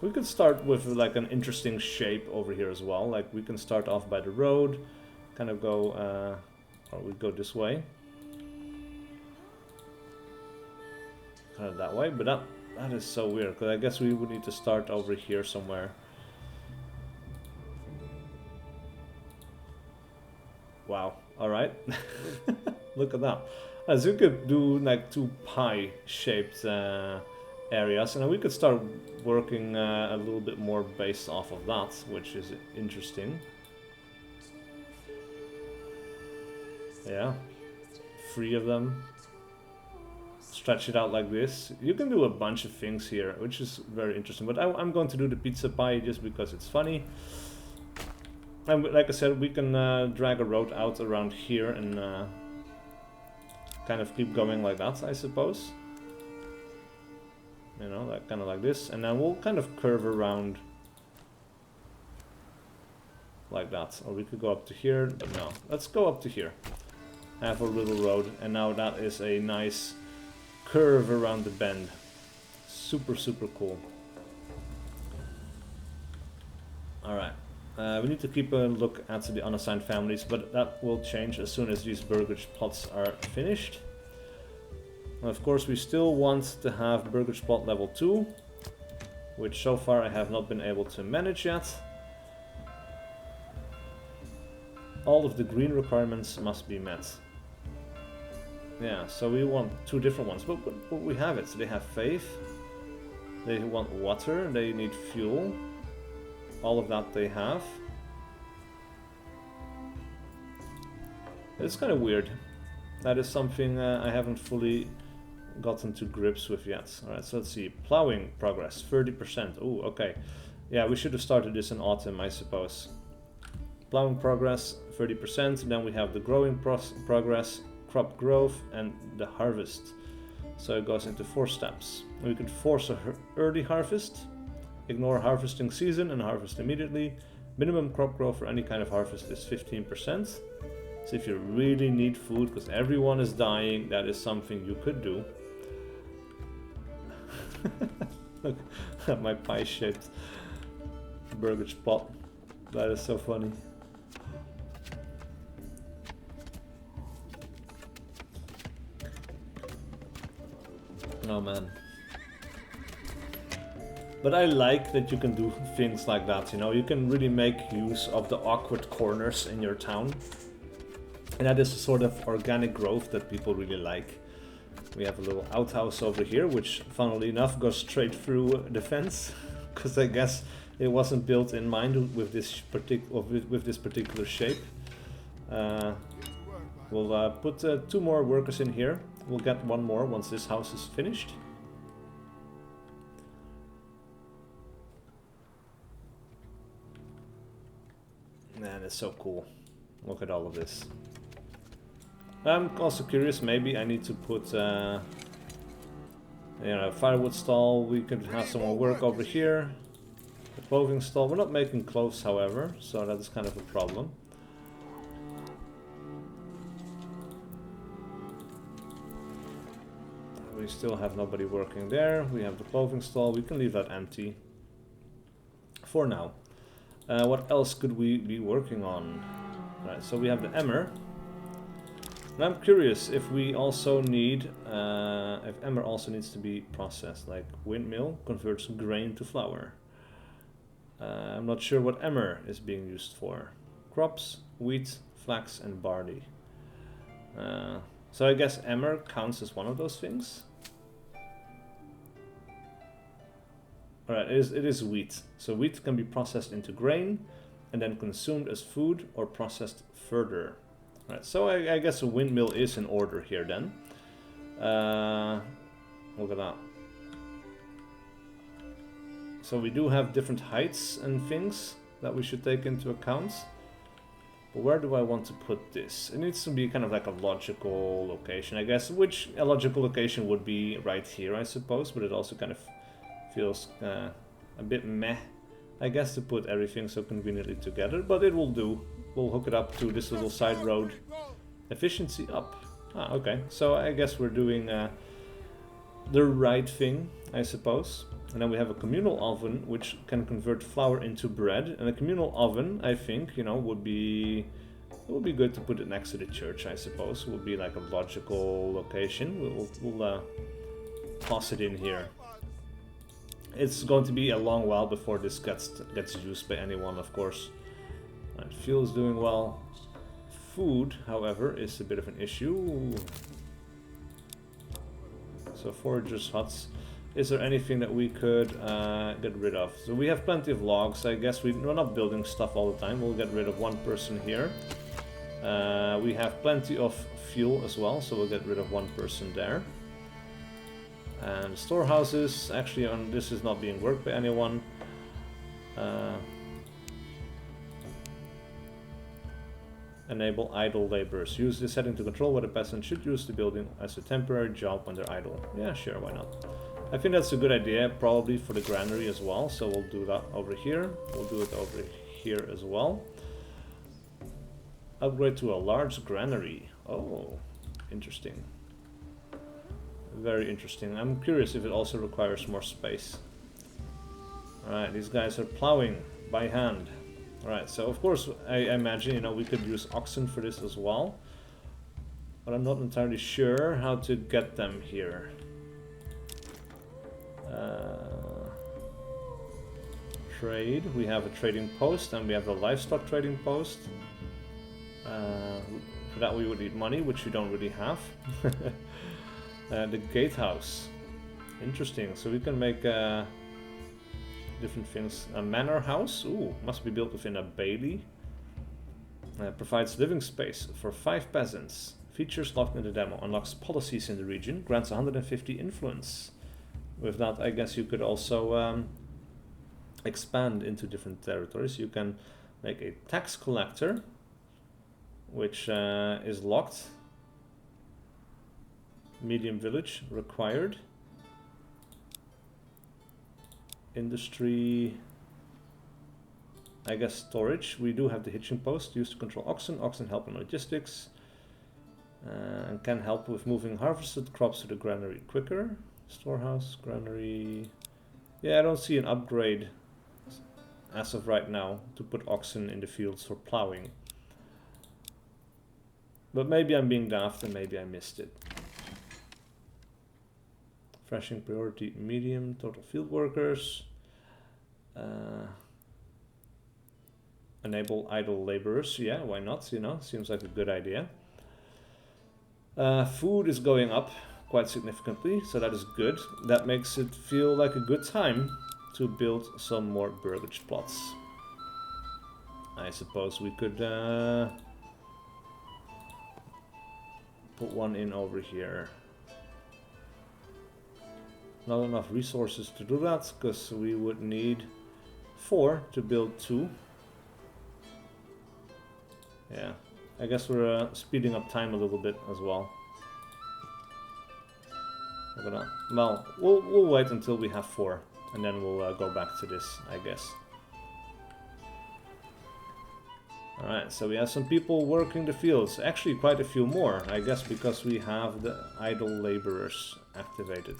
We could start with like an interesting shape over here as well. Like we can start off by the road, kind of go, or we go this way, kind of that way. But that is so weird, because I guess we would need to start over here somewhere. Wow. All right. Look at that. As you could do like two pie-shaped areas, and we could start working a little bit more based off of that, which is interesting. Yeah, 3 of them. Stretch it out like this. You can do a bunch of things here, which is very interesting. But I'm going to do the pizza pie just because it's funny. And like I said, we can drag a road out around here and kind of keep going like that, I suppose. You know, like kind of like this, and then we'll kind of curve around like that. Or we could go up to here, but no. Let's go up to here. Have a little road, and now that is a nice curve around the bend. Super, super cool. Alright. We need to keep a look at the unassigned families, but that will change as soon as these burgage plots are finished. Of course, we still want to have burgage plot level 2, which so far I have not been able to manage yet. All of the green requirements must be met. Yeah, so we want 2 different ones, but we have it. So they have faith, they want water, they need fuel. All of that they have. It's kind of weird. That is something I haven't fully gotten to grips with yet. Alright, so let's see. Plowing progress, 30%. Oh, okay. Yeah, we should have started this in autumn, I suppose. Plowing progress, 30%. Then we have the growing progress, crop growth, and the harvest. So it goes into 4 steps. We could force a early harvest, ignore harvesting season and harvest immediately. Minimum crop growth for any kind of harvest is 15%. So if you really need food because everyone is dying, that is something you could do. Look at my pie-shaped burger spot. That is so funny. Oh man. But I like that you can do things like that, you know, you can really make use of the awkward corners in your town. And that is a sort of organic growth that people really like. We have a little outhouse over here, which funnily enough goes straight through the fence, because I guess it wasn't built in mind with this particular shape. We'll put 2 more workers in here. We'll get 1 more once this house is finished. Man, it's so cool. Look at all of this. I'm also curious, maybe I need to put you know, firewood stall. We could have some more work over here. The clothing stall. We're not making clothes, however, so that is kind of a problem. We still have nobody working there. We have the clothing stall. We can leave that empty for now. What else could we be working on? Right, so we have the emmer. And I'm curious if we also need, if emmer also needs to be processed, like windmill converts grain to flour. I'm not sure what emmer is being used for. Crops, wheat, flax and barley. So I guess emmer counts as one of those things. Alright, it is wheat. So wheat can be processed into grain and then consumed as food or processed further. Right, so I guess a windmill is in order here then. Look at that. So we do have different heights and things that we should take into account. But where do I want to put this? It needs to be kind of like a logical location, I guess. Which a logical location would be right here, I suppose. But it also kind of feels a bit meh, I guess, to put everything so conveniently together. But it will do. We'll hook it up to this little side road. Efficiency up. Ah, okay. So I guess we're doing the right thing, I suppose. And then we have a communal oven, which can convert flour into bread. And a communal oven, I think, you know, would be good to put it next to the church, I suppose. Would be like a logical location. We'll toss it in here. It's going to be a long while before this gets used by anyone, of course. Right, fuel is doing well. Food, however, is a bit of an issue. So Forager's Huts. Is there anything that we could get rid of? So we have plenty of logs. I guess we're not building stuff all the time. We'll get rid of 1 person here. We have plenty of fuel as well, so we'll get rid of 1 person there. And storehouses, actually this is not being worked by anyone. Enable idle laborers. Use this setting to control what a peasant should use the building as a temporary job when they're idle. Yeah, sure, why not? I think that's a good idea, probably for the granary as well, so we'll do that over here. We'll do it over here as well. Upgrade to a large granary. Oh, interesting. Very interesting. I'm curious if it also requires more space. Alright, these guys are plowing by hand. Alright, so of course I imagine, you know, we could use oxen for this as well. But I'm not entirely sure how to get them here. Trade. We have a trading post and we have a livestock trading post. For that we would need money, which we don't really have. The gatehouse. Interesting. So we can make different things. A manor house. Ooh, must be built within a bailey. Provides living space for 5 peasants. Features locked in the demo. Unlocks policies in the region. Grants 150 influence. With that, I guess you could also expand into different territories. You can make a tax collector, which is locked. Medium village required. Industry, I guess storage. We do have the hitching post used to control oxen. Oxen help in logistics and can help with moving harvested crops to the granary quicker. Storehouse, granary. Yeah, I don't see an upgrade as of right now to put oxen in the fields for plowing. But maybe I'm being daft and maybe I missed it. Threshing priority medium, total field workers. Enable idle laborers. Yeah, why not? You know, seems like a good idea. Food is going up quite significantly, so that is good. That makes it feel like a good time to build some more burgage plots. I suppose we could put one in over here. Not enough resources to do that, because we would need 4 to build 2. Yeah, I guess we're speeding up time a little bit as well. Well, we'll wait until we have 4, and then we'll go back to this, I guess. Alright, so we have some people working the fields. Actually, quite a few more, I guess, because we have the idle laborers activated.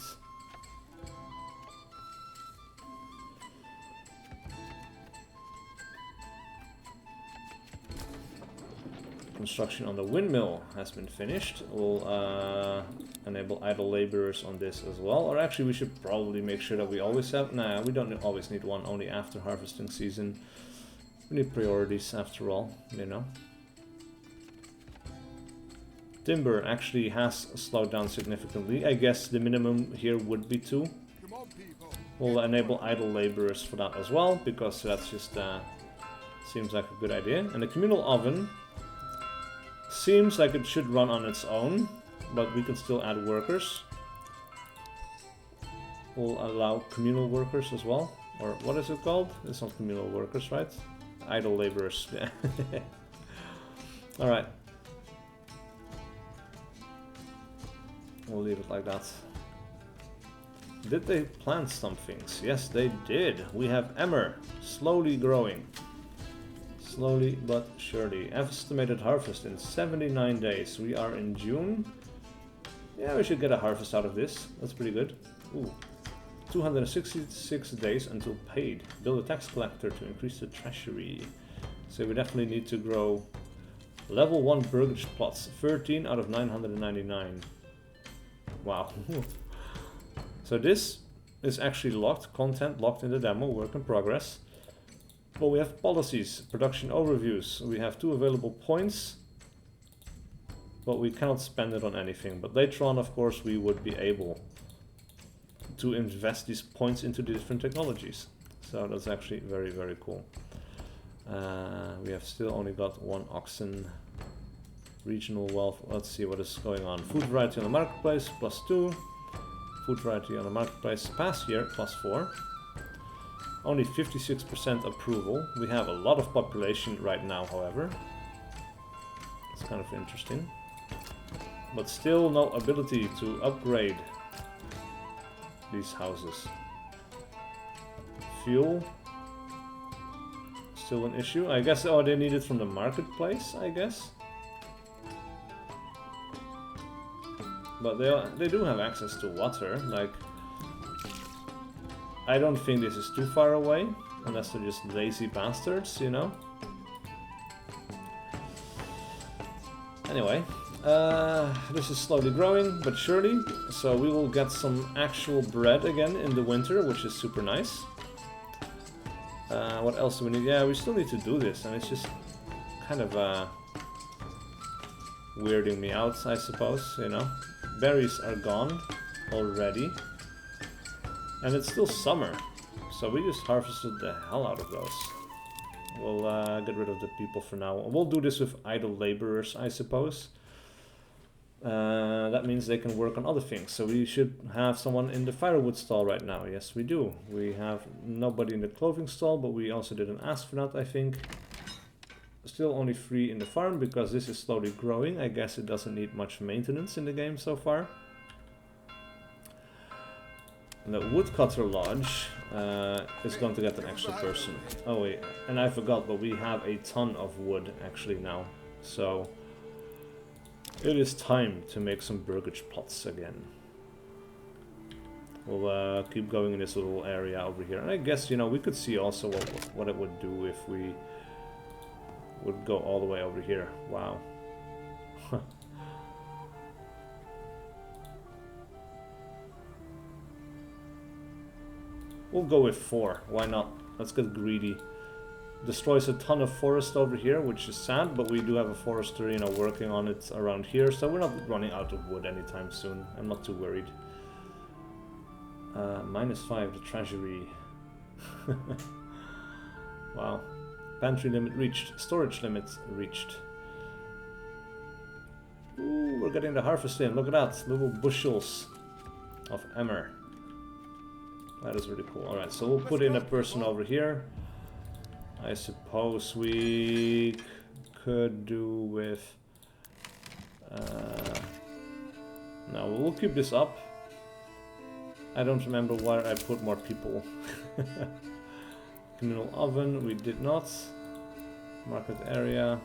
Construction on the windmill has been finished. We'll enable idle laborers on this as well. Or actually, we should probably make sure that we always have... Nah, we don't always need one, only after harvesting season. We need priorities after all, you know. Timber actually has slowed down significantly. I guess the minimum here would be 2. We'll enable idle laborers for that as well, because that's just seems like a good idea. And the communal oven seems like it should run on its own, but we can still add workers. We'll allow communal workers as well. Or what is it called? It's not communal workers, right? Idle laborers. Yeah. Alright. We'll leave it like that. Did they plant some things? Yes, they did. We have emmer, slowly growing. Slowly but surely. Estimated harvest in 79 days. We are in June. Yeah, we should get a harvest out of this. That's pretty good. Ooh. 266 days until paid. Build a tax collector to increase the treasury. So we definitely need to grow level 1 burgage plots. 13 out of 999. Wow. So this is actually locked. Content locked in the demo. Work in progress. Well, we have policies, production overviews. We have 2 available points, but we cannot spend it on anything. But later on, of course, we would be able to invest these points into the different technologies. So that's actually very, very cool. We have still only got 1 oxen. Regional wealth, let's see what is going on. Food variety on the marketplace, +2. Food variety on the marketplace past year, +4. Only 56% approval. We have a lot of population right now, however. It's kind of interesting. But still no ability to upgrade these houses. Fuel. Still an issue. I guess, oh, they need it from the marketplace, I guess. But they do have access to water, like... I don't think this is too far away, unless they're just lazy bastards, you know? Anyway, this is slowly growing, but surely, so we will get some actual bread again in the winter, which is super nice. What else do we need? Yeah, we still need to do this, and it's just kind of weirding me out, I suppose, you know? Berries are gone already. And it's still summer, so we just harvested the hell out of those. We'll get rid of the people for now. We'll do this with idle laborers, I suppose. that means they can work on other things. So we should have someone in the firewood stall right now. Yes, we do. We have nobody in the clothing stall, but we also didn't ask for that, I think. Still only 3 in the farm because this is slowly growing. I guess it doesn't need much maintenance in the game so far. And the woodcutter lodge is going to get an extra person. Oh wait, and I forgot, but we have a ton of wood actually now. So it is time to make some burgage plots again. We'll keep going in this little area over here. And I guess, you know, we could see also what it would do if we would go all the way over here. Wow. We'll go with 4. Why not? Let's get greedy. Destroys a ton of forest over here, which is sad, but we do have a forester, you know, working on it around here, so we're not running out of wood anytime soon. I'm not too worried. -5, the treasury. Wow. Pantry limit reached. Storage limit reached. Ooh, we're getting the harvest in. Look at that. Little bushels of emmer. That is really cool. Alright, so we'll put in a person over here. I suppose we could do with... no, we'll keep this up. I don't remember where I put more people. Communal oven, we did not. Market area.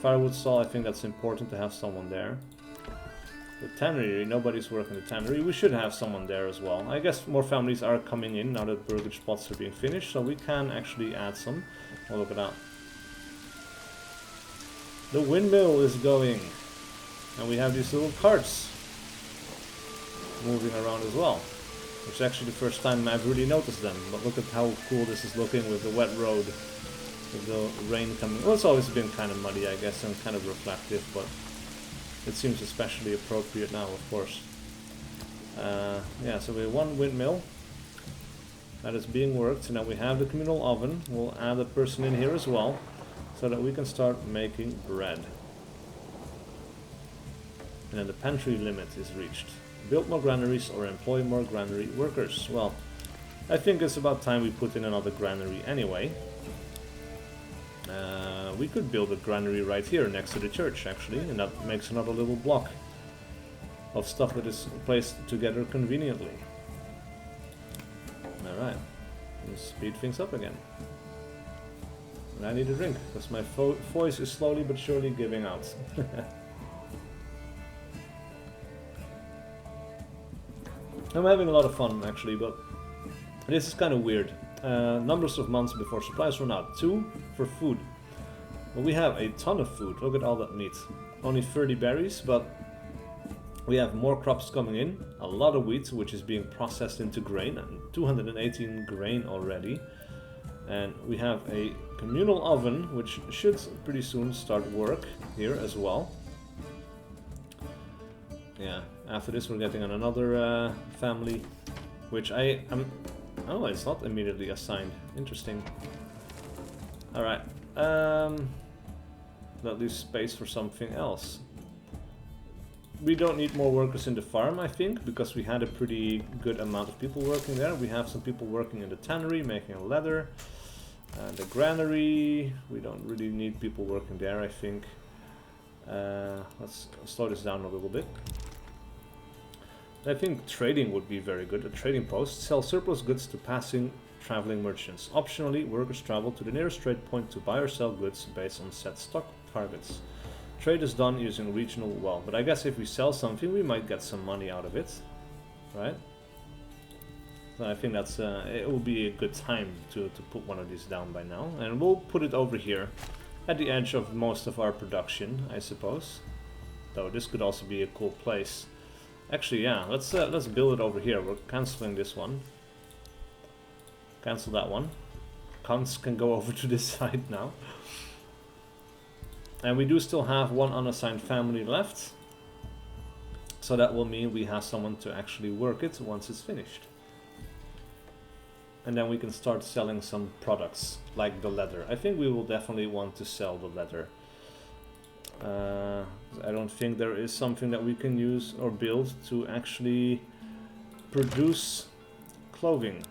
Firewood stall, I think that's important to have someone there. The tannery, nobody's working the tannery. We should have someone there as well. I guess more families are coming in now that burgage plots are being finished, so we can actually add some. Oh, look at that. The windmill is going. And we have these little carts moving around as well. Which is actually the first time I've really noticed them. But look at how cool this is looking with the wet road. With the rain coming. Well, it's always been kind of muddy, I guess, and kind of reflective, but it seems especially appropriate now, of course. Yeah, so we have 1 windmill that is being worked. Now we have the communal oven. We'll add a person in here as well, so that we can start making bread. And then the pantry limit is reached. Build more granaries or employ more granary workers. Well, I think it's about time we put in another granary anyway. We could build a granary right here next to the church, actually, and that makes another little block of stuff that is placed together conveniently. Alright, let's speed things up again. And I need a drink, because my voice is slowly but surely giving out. I'm having a lot of fun, actually, but this is kind of weird. Numbers of months before supplies run out. 2 for food. Well, we have a ton of food. Look at all that meat. Only 30 berries, but we have more crops coming in. A lot of wheat, which is being processed into grain. And 218 grain already. And we have a communal oven, which should pretty soon start work here as well. Yeah, after this we're getting on another family, which oh, it's not immediately assigned. Interesting. Alright. That leaves space for something else. We don't need more workers in the farm, I think, because we had a pretty good amount of people working there. We have some people working in the tannery, making leather. The granary, we don't really need people working there, I think. Let's slow this down a little bit. I think trading would be very good. A trading post. Sell surplus goods to passing traveling merchants. Optionally, workers travel to the nearest trade point to buy or sell goods based on set stock targets. Trade is done using regional well, but I guess if we sell something, we might get some money out of it, right? So I think that's it will be a good time to put one of these down by now, and we'll put it over here at the edge of most of our production, I suppose. Though this could also be a cool place. Actually, yeah, let's build it over here. We're canceling this one. Cancel that one. Cons can go over to this side now. And we do still have 1 unassigned family left. So that will mean we have someone to actually work it once it's finished. And then we can start selling some products, like the leather. I think we will definitely want to sell the leather. I don't think there is something that we can use or build to actually produce clothing.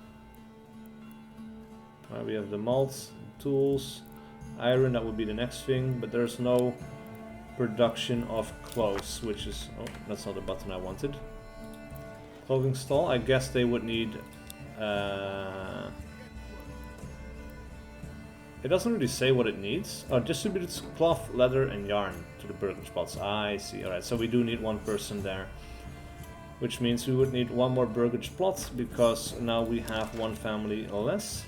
We have the malt, tools, iron, that would be the next thing, but there's no production of clothes, which is... oh, that's not the button I wanted. Clothing stall, I guess they would need... it doesn't really say what it needs. Oh, distributed cloth, leather, and yarn to the burger spots. I see. Alright, so we do need one person there. Which means we would need one more burgage plot, because now we have one family less.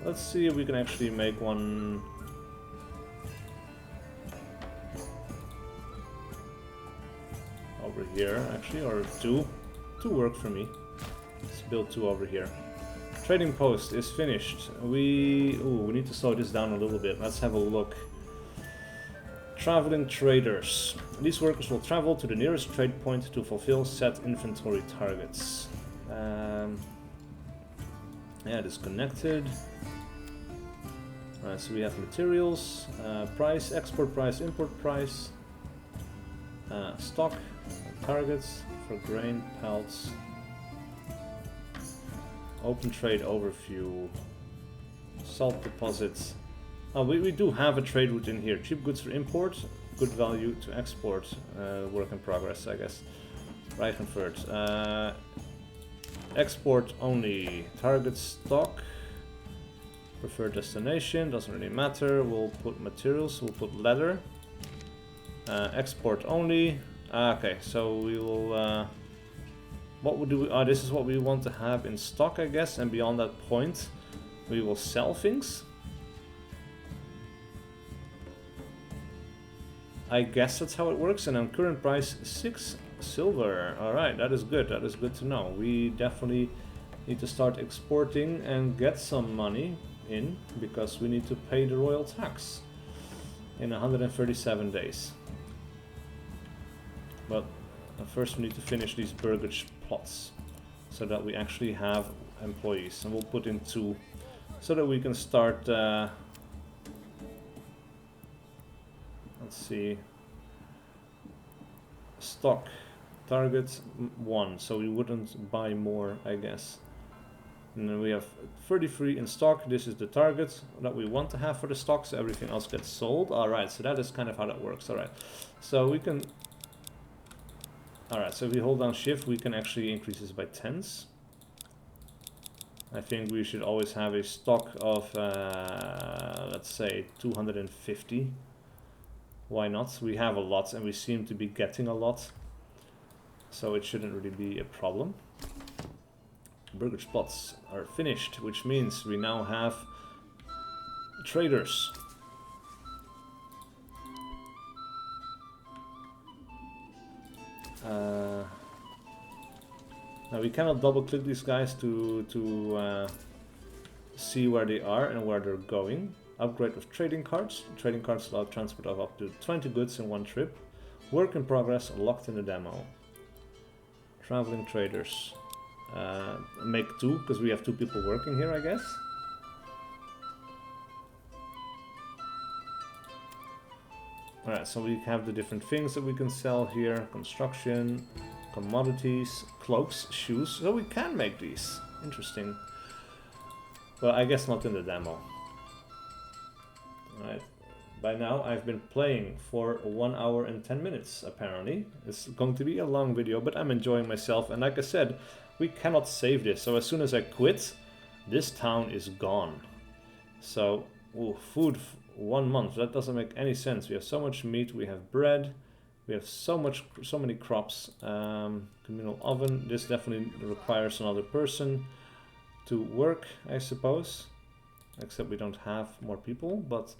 Let's see if we can actually make one... over here, actually, or two. Two work for me. Let's build two over here. Trading post is finished. We need to slow this down a little bit. Let's have a look. Traveling traders. These workers will travel to the nearest trade point to fulfill set inventory targets. Yeah, disconnected. Alright, so we have materials, price, export price, import price, stock, targets for grain, pelts. Open trade overview, salt deposits. Oh, we do have a trade route in here. Cheap goods for import, good value to export. Work in progress, I guess. Right, convert. Export only. Target stock. Preferred destination, doesn't really matter. We'll put materials, we'll put leather. Export only. Okay, so we will... what would do? This is what we want to have in stock, I guess, and beyond that point, we will sell things. I guess that's how it works, and on current price, 6 silver. Alright, that is good. That is good to know. We definitely need to start exporting and get some money in, because we need to pay the royal tax in 137 days. But first we need to finish these burgage plots so that we actually have employees, and we'll put in 2 so that we can start let's see, stock target 1, so we wouldn't buy more, I guess. And then we have 33 in stock. This is the target that we want to have for the stock, so everything else gets sold. Alright, so that is kind of how that works. Alright, so we can... Alright, so if we hold down shift, we can actually increase this by 10s. I think we should always have a stock of, let's say, 250. Why not? We have a lot, and we seem to be getting a lot. So it shouldn't really be a problem. Burgage plots are finished, which means we now have traders. Now we cannot double click these guys to see where they are and where they're going. Upgrade with trading cards. Trading cards allow transport of up to 20 goods in one trip. Work in progress, locked in the demo. Traveling traders. Make 2, because we have 2 people working here, I guess. Alright, so we have the different things that we can sell here. Construction, commodities, cloaks, shoes. So we can make these. Interesting. Well, I guess not in the demo. Alright. By now I've been playing for 1 hour and 10 minutes, apparently. It's going to be a long video, but I'm enjoying myself. And like I said, we cannot save this. So as soon as I quit, this town is gone. So, ooh, food... 1 month, that doesn't make any sense. We have so much meat, we have bread, we have so many crops. Communal oven, this definitely requires another person to work, I suppose. Except we don't have more people, but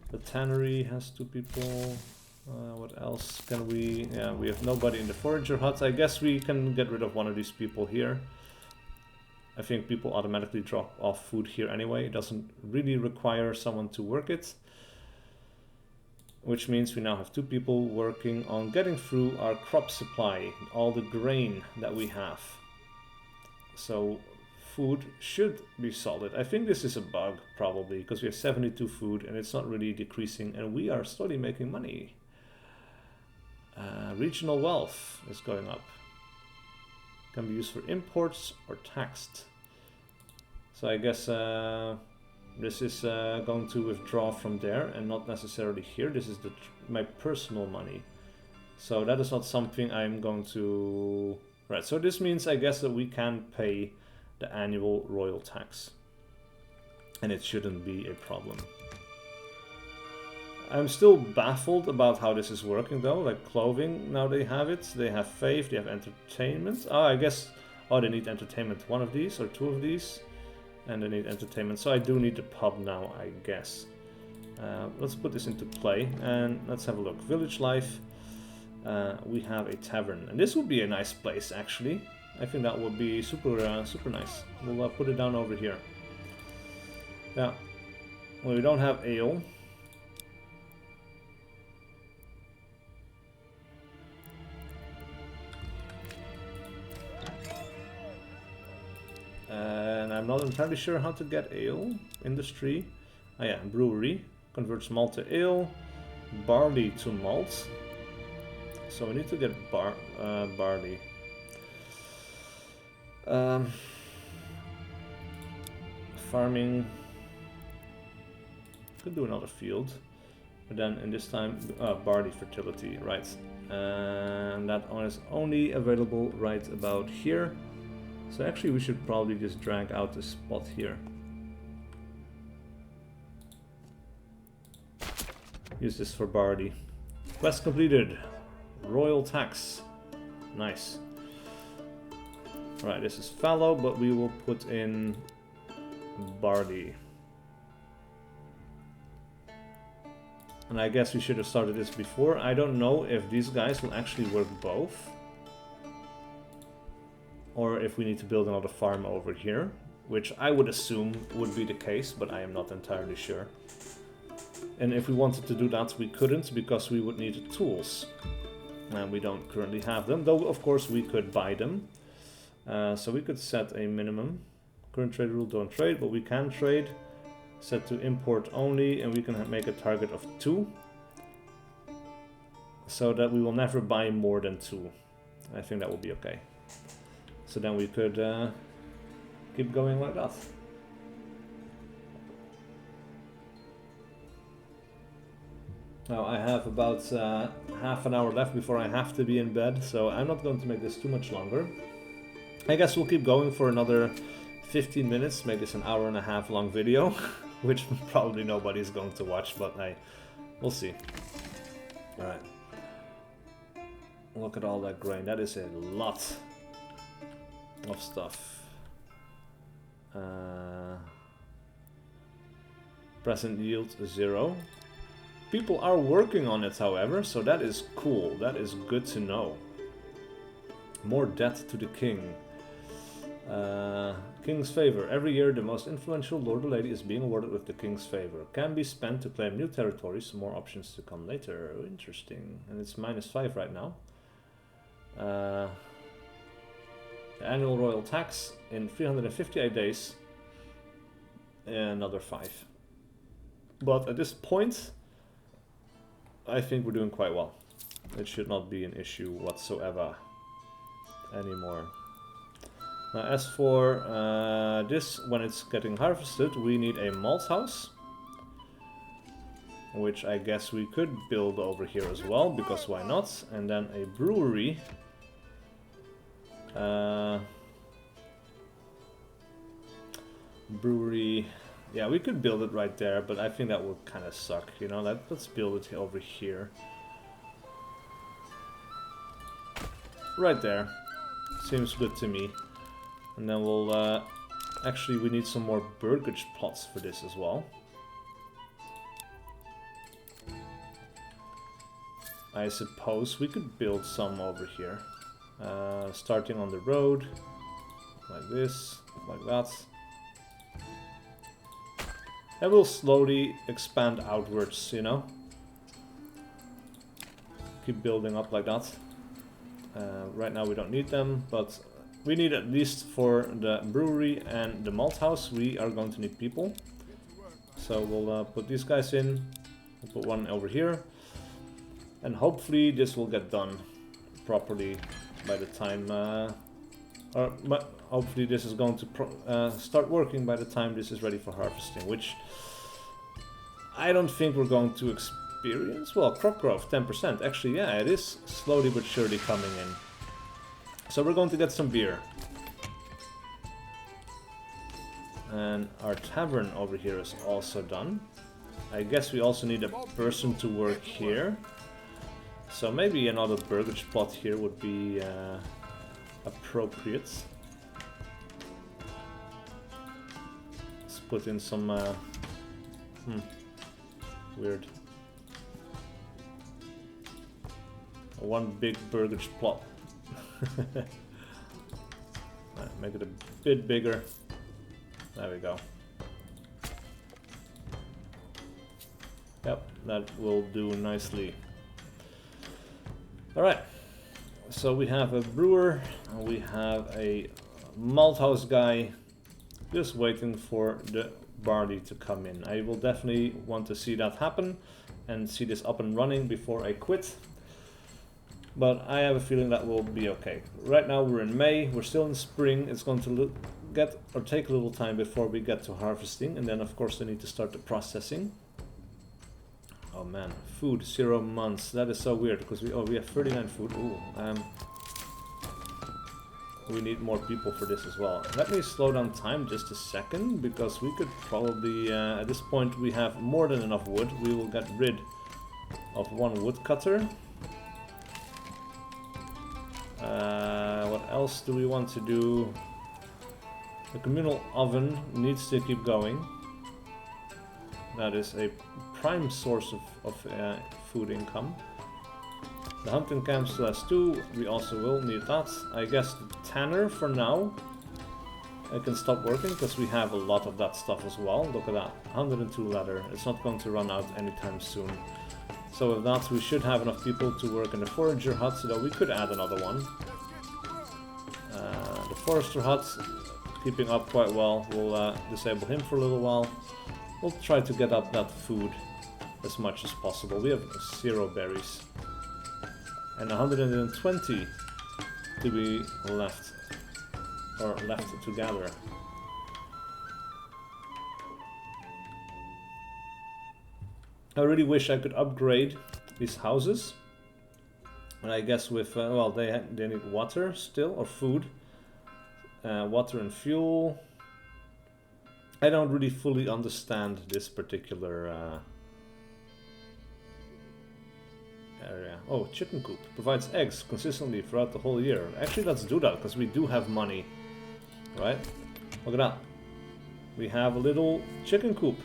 the tannery has 2 people. What else can we... yeah, we have nobody in the Forager Hut. I guess we can get rid of one of these people here. I think people automatically drop off food here anyway. It doesn't really require someone to work it. Which means we now have 2 people working on getting through our crop supply, all the grain that we have. So food should be solid. I think this is a bug, probably, because we have 72 food and it's not really decreasing, and we are slowly making money. Regional wealth is going up. Can be used for imports or taxed. So I guess this is going to withdraw from there and not necessarily here. This is my personal money. So that is not something I'm going to... Right, so this means I guess that we can pay the annual royal tax. And it shouldn't be a problem. I'm still baffled about how this is working though. Like clothing, now they have it. They have faith, they have entertainment. Oh, I guess... Oh, they need entertainment. One of these or two of these. And they need entertainment. So I do need the pub now, I guess. Let's put this into play and let's have a look. Village life. We have a tavern. And this would be a nice place, actually. I think that would be super, super nice. We'll put it down over here. Yeah. Well, we don't have ale. And I'm not entirely sure how to get ale. Industry. Oh yeah, brewery. Converts malt to ale. Barley to malt. So we need to get barley. Farming. Could do another field. But then in this time, barley fertility, right. And that one is only available right about here. So actually we should probably just drag out the spot here. Use this for barley. Quest completed. Royal tax. Nice. Right, this is fallow, but we will put in barley. And I guess we should have started this before. I don't know if these guys will actually work both. Or if we need to build another farm over here. Which I would assume would be the case, but I am not entirely sure. And if we wanted to do that, we couldn't, because we would need tools. And we don't currently have them, though of course we could buy them. So we could set a minimum. Current trade rule, don't trade, but we can trade. Set to import only, and we can make a target of 2. So that we will never buy more than 2. I think that will be okay. So then we could keep going like that. Now I have about half an hour left before I have to be in bed, so I'm not going to make this too much longer. I guess we'll keep going for another 15 minutes, make this an hour and a half long video, which probably nobody's going to watch, but we'll see. Alright. Look at all that grain, that is a lot of stuff. Present yield 0. People are working on it, however, so that is cool. That is good to know. More debt to the king. King's favor. Every year, the most influential lord or lady is being awarded with the king's favor. Can be spent to claim new territories. More options to come later. Interesting. And it's -5 right now. The annual royal tax in 358 days. Another 5. But at this point, I think we're doing quite well. It should not be an issue whatsoever anymore. Now as for this, when it's getting harvested, we need a malt house. Which I guess we could build over here as well, because why not? And then a brewery. Brewery... Yeah, we could build it right there, but I think that would kind of suck, you know? Let's build it over here. Right there. Seems good to me. And then we'll... actually, we need some more burgage plots for this as well. I suppose we could build some over here. Starting on the road. Like this, like that. And we'll slowly expand outwards, you know? Keep building up like that. Right now we don't need them, but we need at least for the brewery and the malt house, we are going to need people. So we'll put these guys in, we'll put one over here, and hopefully this will get done properly by the time, hopefully this is going to start working by the time this is ready for harvesting, which I don't think we're going to experience. Well, crop growth, 10%. Actually, yeah, it is slowly but surely coming in. So we're going to get some beer. And our tavern over here is also done. I guess we also need a person to work here. So maybe another burgage plot here would be appropriate. Let's put in some... weird. One big burgage plot. Make it a bit bigger. There we go. Yep, that will do nicely. Alright, so we have a brewer, we have a malt house guy, just waiting for the barley to come in. I will definitely want to see that happen and see this up and running before I quit. But I have a feeling that will be okay. Right now we're in May, we're still in spring. It's going to take a little time before we get to harvesting, and then of course they need to start the processing. Oh man, food, 0 months. That is so weird because we have 39 food. Ooh, we need more people for this as well. Let me slow down time just a second, because we could probably, at this point we have more than enough wood. We will get rid of one woodcutter. What else do we want to do? The communal oven needs to keep going. That is a prime source of food income. The hunting camp still has 2, we also will need that. I guess the tanner for now I can stop working because we have a lot of that stuff as well. Look at that, 102 leather. It's not going to run out anytime soon. So with that we should have enough people to work in the Forager Hut, so that we could add another one. The Forester Hut keeping up quite well. We'll disable him for a little while. We'll try to get up that food as much as possible. We have 0 berries. And 120 to be left. Or left to gather. I really wish I could upgrade these houses. And I guess with, well, they need water still, or food. Water and fuel. I don't really fully understand this particular area. Oh, chicken coop. Provides eggs consistently throughout the whole year. Actually, let's do that, because we do have money. Right? Look at that. We have a little chicken coop.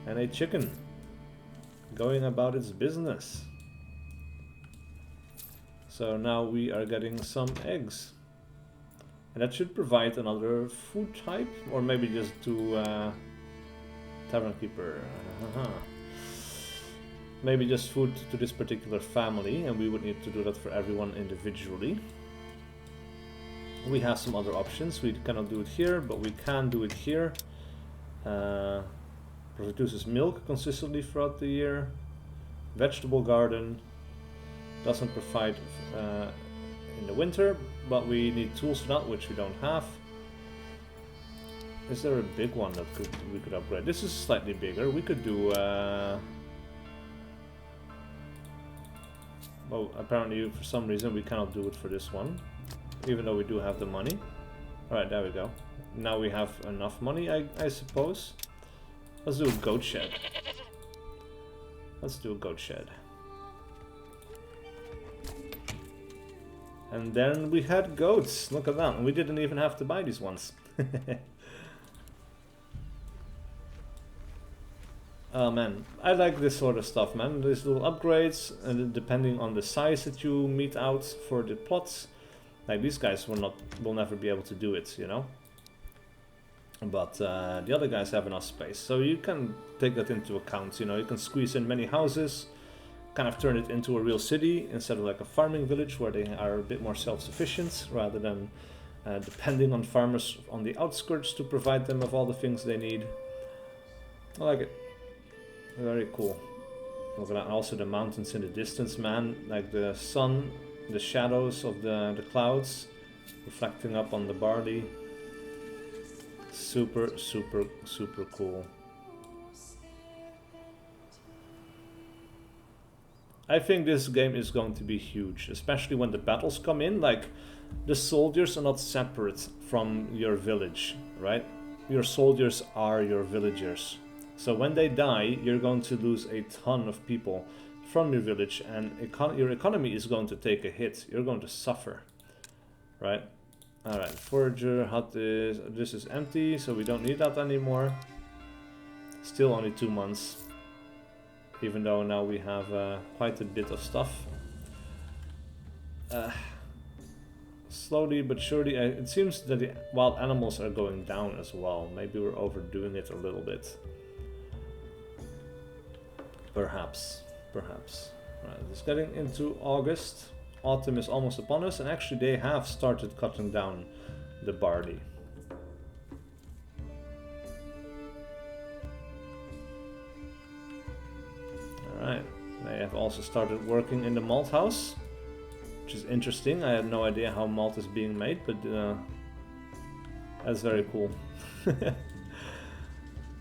And a chicken going about its business. So now we are getting some eggs. And that should provide another food type, or maybe just to tavern keeper. Maybe just food to this particular family, and we would need to do that for everyone individually. We have some other options. We cannot do it here, but we can do it here. Produces milk consistently throughout the year. Vegetable garden. Doesn't provide in the winter, but we need tools for that, which we don't have. Is there a big one that we could upgrade? This is slightly bigger. We could do... well, apparently for some reason we cannot do it for this one, even though we do have the money. Alright, there we go. Now we have enough money, I suppose. Let's do a goat shed. Let's do a goat shed. And then we had goats. Look at that. And we didn't even have to buy these ones. Oh man, I like this sort of stuff, man. These little upgrades, and depending on the size that you mete out for the plots. Like these guys will never be able to do it, you know. But the other guys have enough space, so you can take that into account. You know, you can squeeze in many houses, kind of turn it into a real city instead of like a farming village where they are a bit more self-sufficient rather than depending on farmers on the outskirts to provide them with all the things they need. I like it. Very cool. Look at that. And also the mountains in the distance, man. Like the sun, the shadows of the clouds reflecting up on the barley. Super, super, super cool. I think this game is going to be huge, especially when the battles come in. Like, the soldiers are not separate from your village, right? Your soldiers are your villagers. So when they die, you're going to lose a ton of people from your village, and your economy is going to take a hit. You're going to suffer, right? Alright, Forager Hut this is empty, so we don't need that anymore. Still only 2 months. Even though now we have quite a bit of stuff. Slowly but surely, it seems that the wild animals are going down as well. Maybe we're overdoing it a little bit. Perhaps. Right, it's getting into August. Autumn is almost upon us, and actually they have started cutting down the barley. Alright, they have also started working in the malt house, which is interesting. I had no idea how malt is being made, but that's very cool.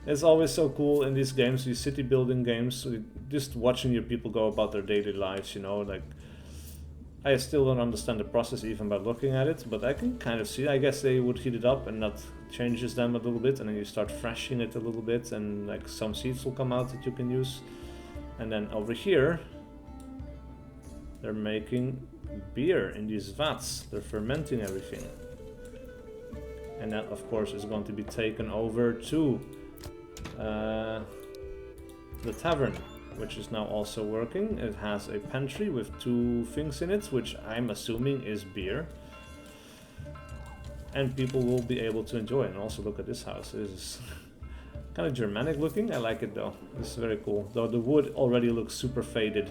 It's always so cool in these games, these city building games, just watching your people go about their daily lives, you know, like, I still don't understand the process even by looking at it, but I can kind of see, I guess they would heat it up and that changes them a little bit, and then you start thrashing it a little bit, and like some seeds will come out that you can use. And then over here, they're making beer in these vats, they're fermenting everything. And that of course is going to be taken over to the tavern, which is now also working. It has a pantry with 2 things in it, which I'm assuming is beer. And people will be able to enjoy it. And also look at this house. This is kind of Germanic looking. I like it though. This is very cool. Though the wood already looks super faded.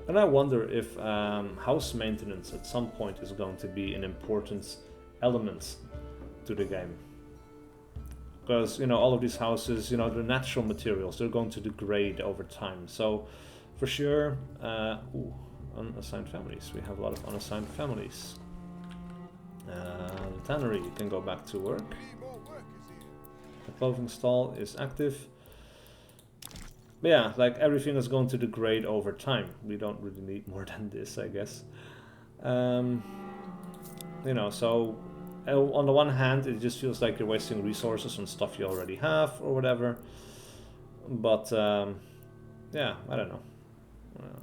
And I wonder if house maintenance at some point is going to be an important element to the game. Because, you know, all of these houses, you know, they're natural materials. They're going to degrade over time. So, for sure, unassigned families. We have a lot of unassigned families. The tannery can go back to work. The clothing stall is active. But yeah, like everything is going to degrade over time. We don't really need more than this, I guess. You know, so on the one hand, it just feels like you're wasting resources on stuff you already have or whatever. But yeah, I don't know.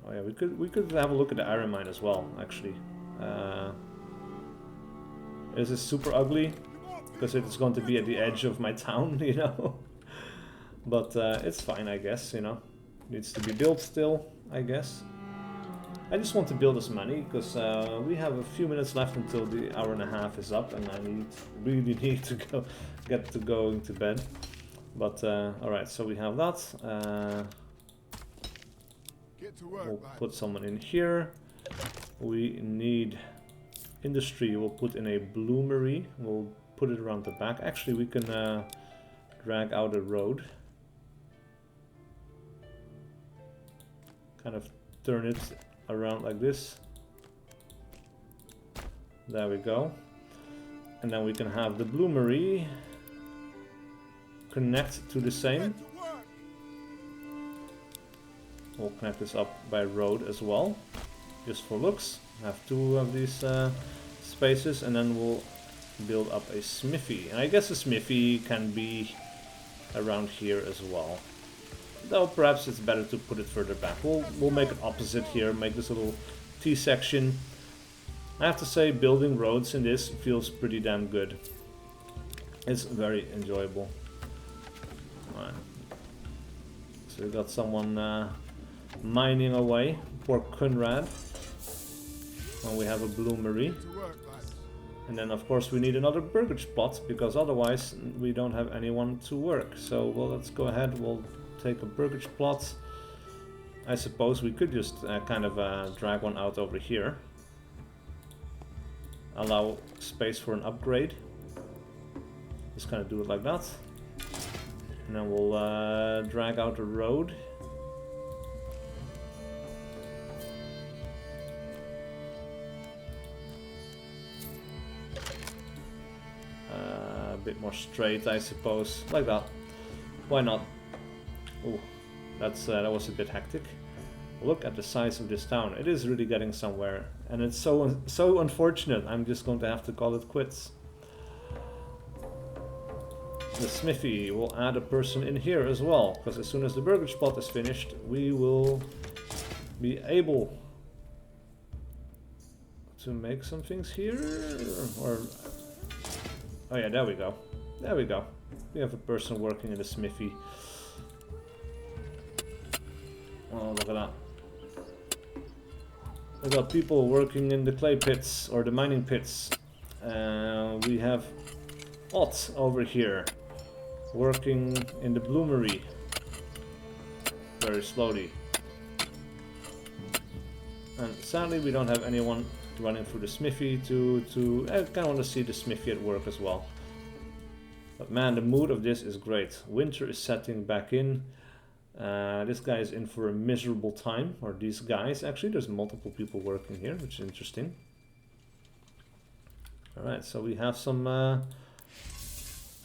Oh yeah, we could have a look at the iron mine as well, actually. This is super ugly because it is going to be at the edge of my town, you know. But it's fine, I guess, you know. Needs to be built still, I guess. I just want to build as many because we have a few minutes left until the hour-and-a-half is up, and I really need to get to going to bed. But alright, so we have that. We'll put someone in here. We need industry. We'll put in a bloomery. We'll put it around the back. Actually, we can drag out a road. Kind of turn it around like this. There we go. And then we can have the bloomery connect to the same. We'll connect this up by road as well, just for looks. Have 2 of these spaces, and then we'll build up a smithy. And I guess a smithy can be around here as well. Though perhaps it's better to put it further back. We'll make it opposite here, make this little T-section. I have to say, building roads in this feels pretty damn good. It's very enjoyable. Alright. So we got someone mining away. Poor Kunrad. And we have a bloomery. And then of course we need another burgage plot, because otherwise we don't have anyone to work. So well, let's go ahead, we'll take a burgage plot. I suppose we could just kind of drag one out over here. Allow space for an upgrade. Just kind of do it like that. And then we'll drag out a road. A bit more straight, I suppose, like that. Why not? Ooh, that was a bit hectic. Look at the size of this town. It is really getting somewhere, and it's so unfortunate. I'm just going to have to call it quits. The smithy will add a person in here as well, because as soon as the burgage plot is finished, we will be able to make some things here. Or oh yeah, there we go. There we go. We have a person working in the smithy. Oh, look at that. We got people working in the clay pits, or the mining pits. We have Ott over here, working in the bloomery. Very slowly. And sadly we don't have anyone running through the smithy I kind of want to see the smithy at work as well. But man, the mood of this is great. Winter is setting back in. This guy is in for a miserable time, or these guys. Actually, there's multiple people working here, which is interesting. Alright, so we have some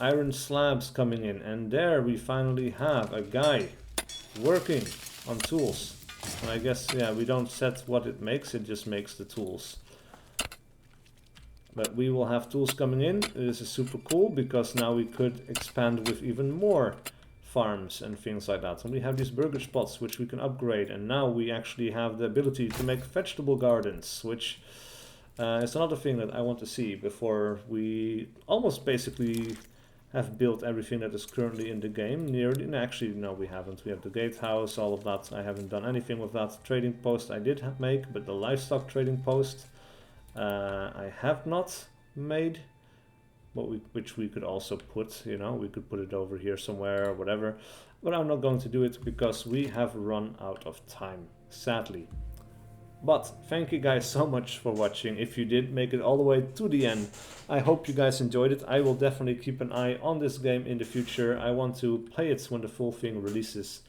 iron slabs coming in, and there we finally have a guy working on tools. And I guess, yeah, we don't set what it makes, it just makes the tools. But we will have tools coming in. This is super cool, because now we could expand with even more farms and things like that. And we have these burgage plots which we can upgrade, and now we actually have the ability to make vegetable gardens, which is another thing that I want to see before we almost basically have built everything that is currently in the game. Actually, no, we haven't. We have the gatehouse, all of that. I haven't done anything with that. Trading post I did make, but the livestock trading post I have not made. But which we could also put, you know, we could put it over here somewhere or whatever. But I'm not going to do it because we have run out of time, sadly. But thank you guys so much for watching. If you did make it all the way to the end, I hope you guys enjoyed it. I will definitely keep an eye on this game in the future. I want to play it when the full thing releases.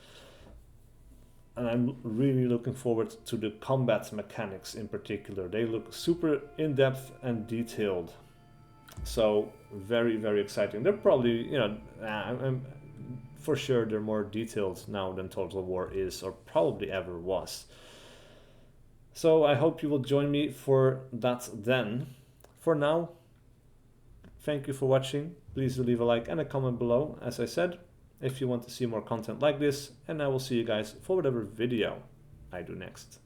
And I'm really looking forward to the combat mechanics in particular. They look super in-depth and detailed. So very, very exciting. They're probably, you know, for sure they're more detailed now than Total War is, or probably ever was. So I hope you will join me for that then. For now, thank you for watching. Please do leave a like and a comment below, as I said, if you want to see more content like this, and I will see you guys for whatever video I do next.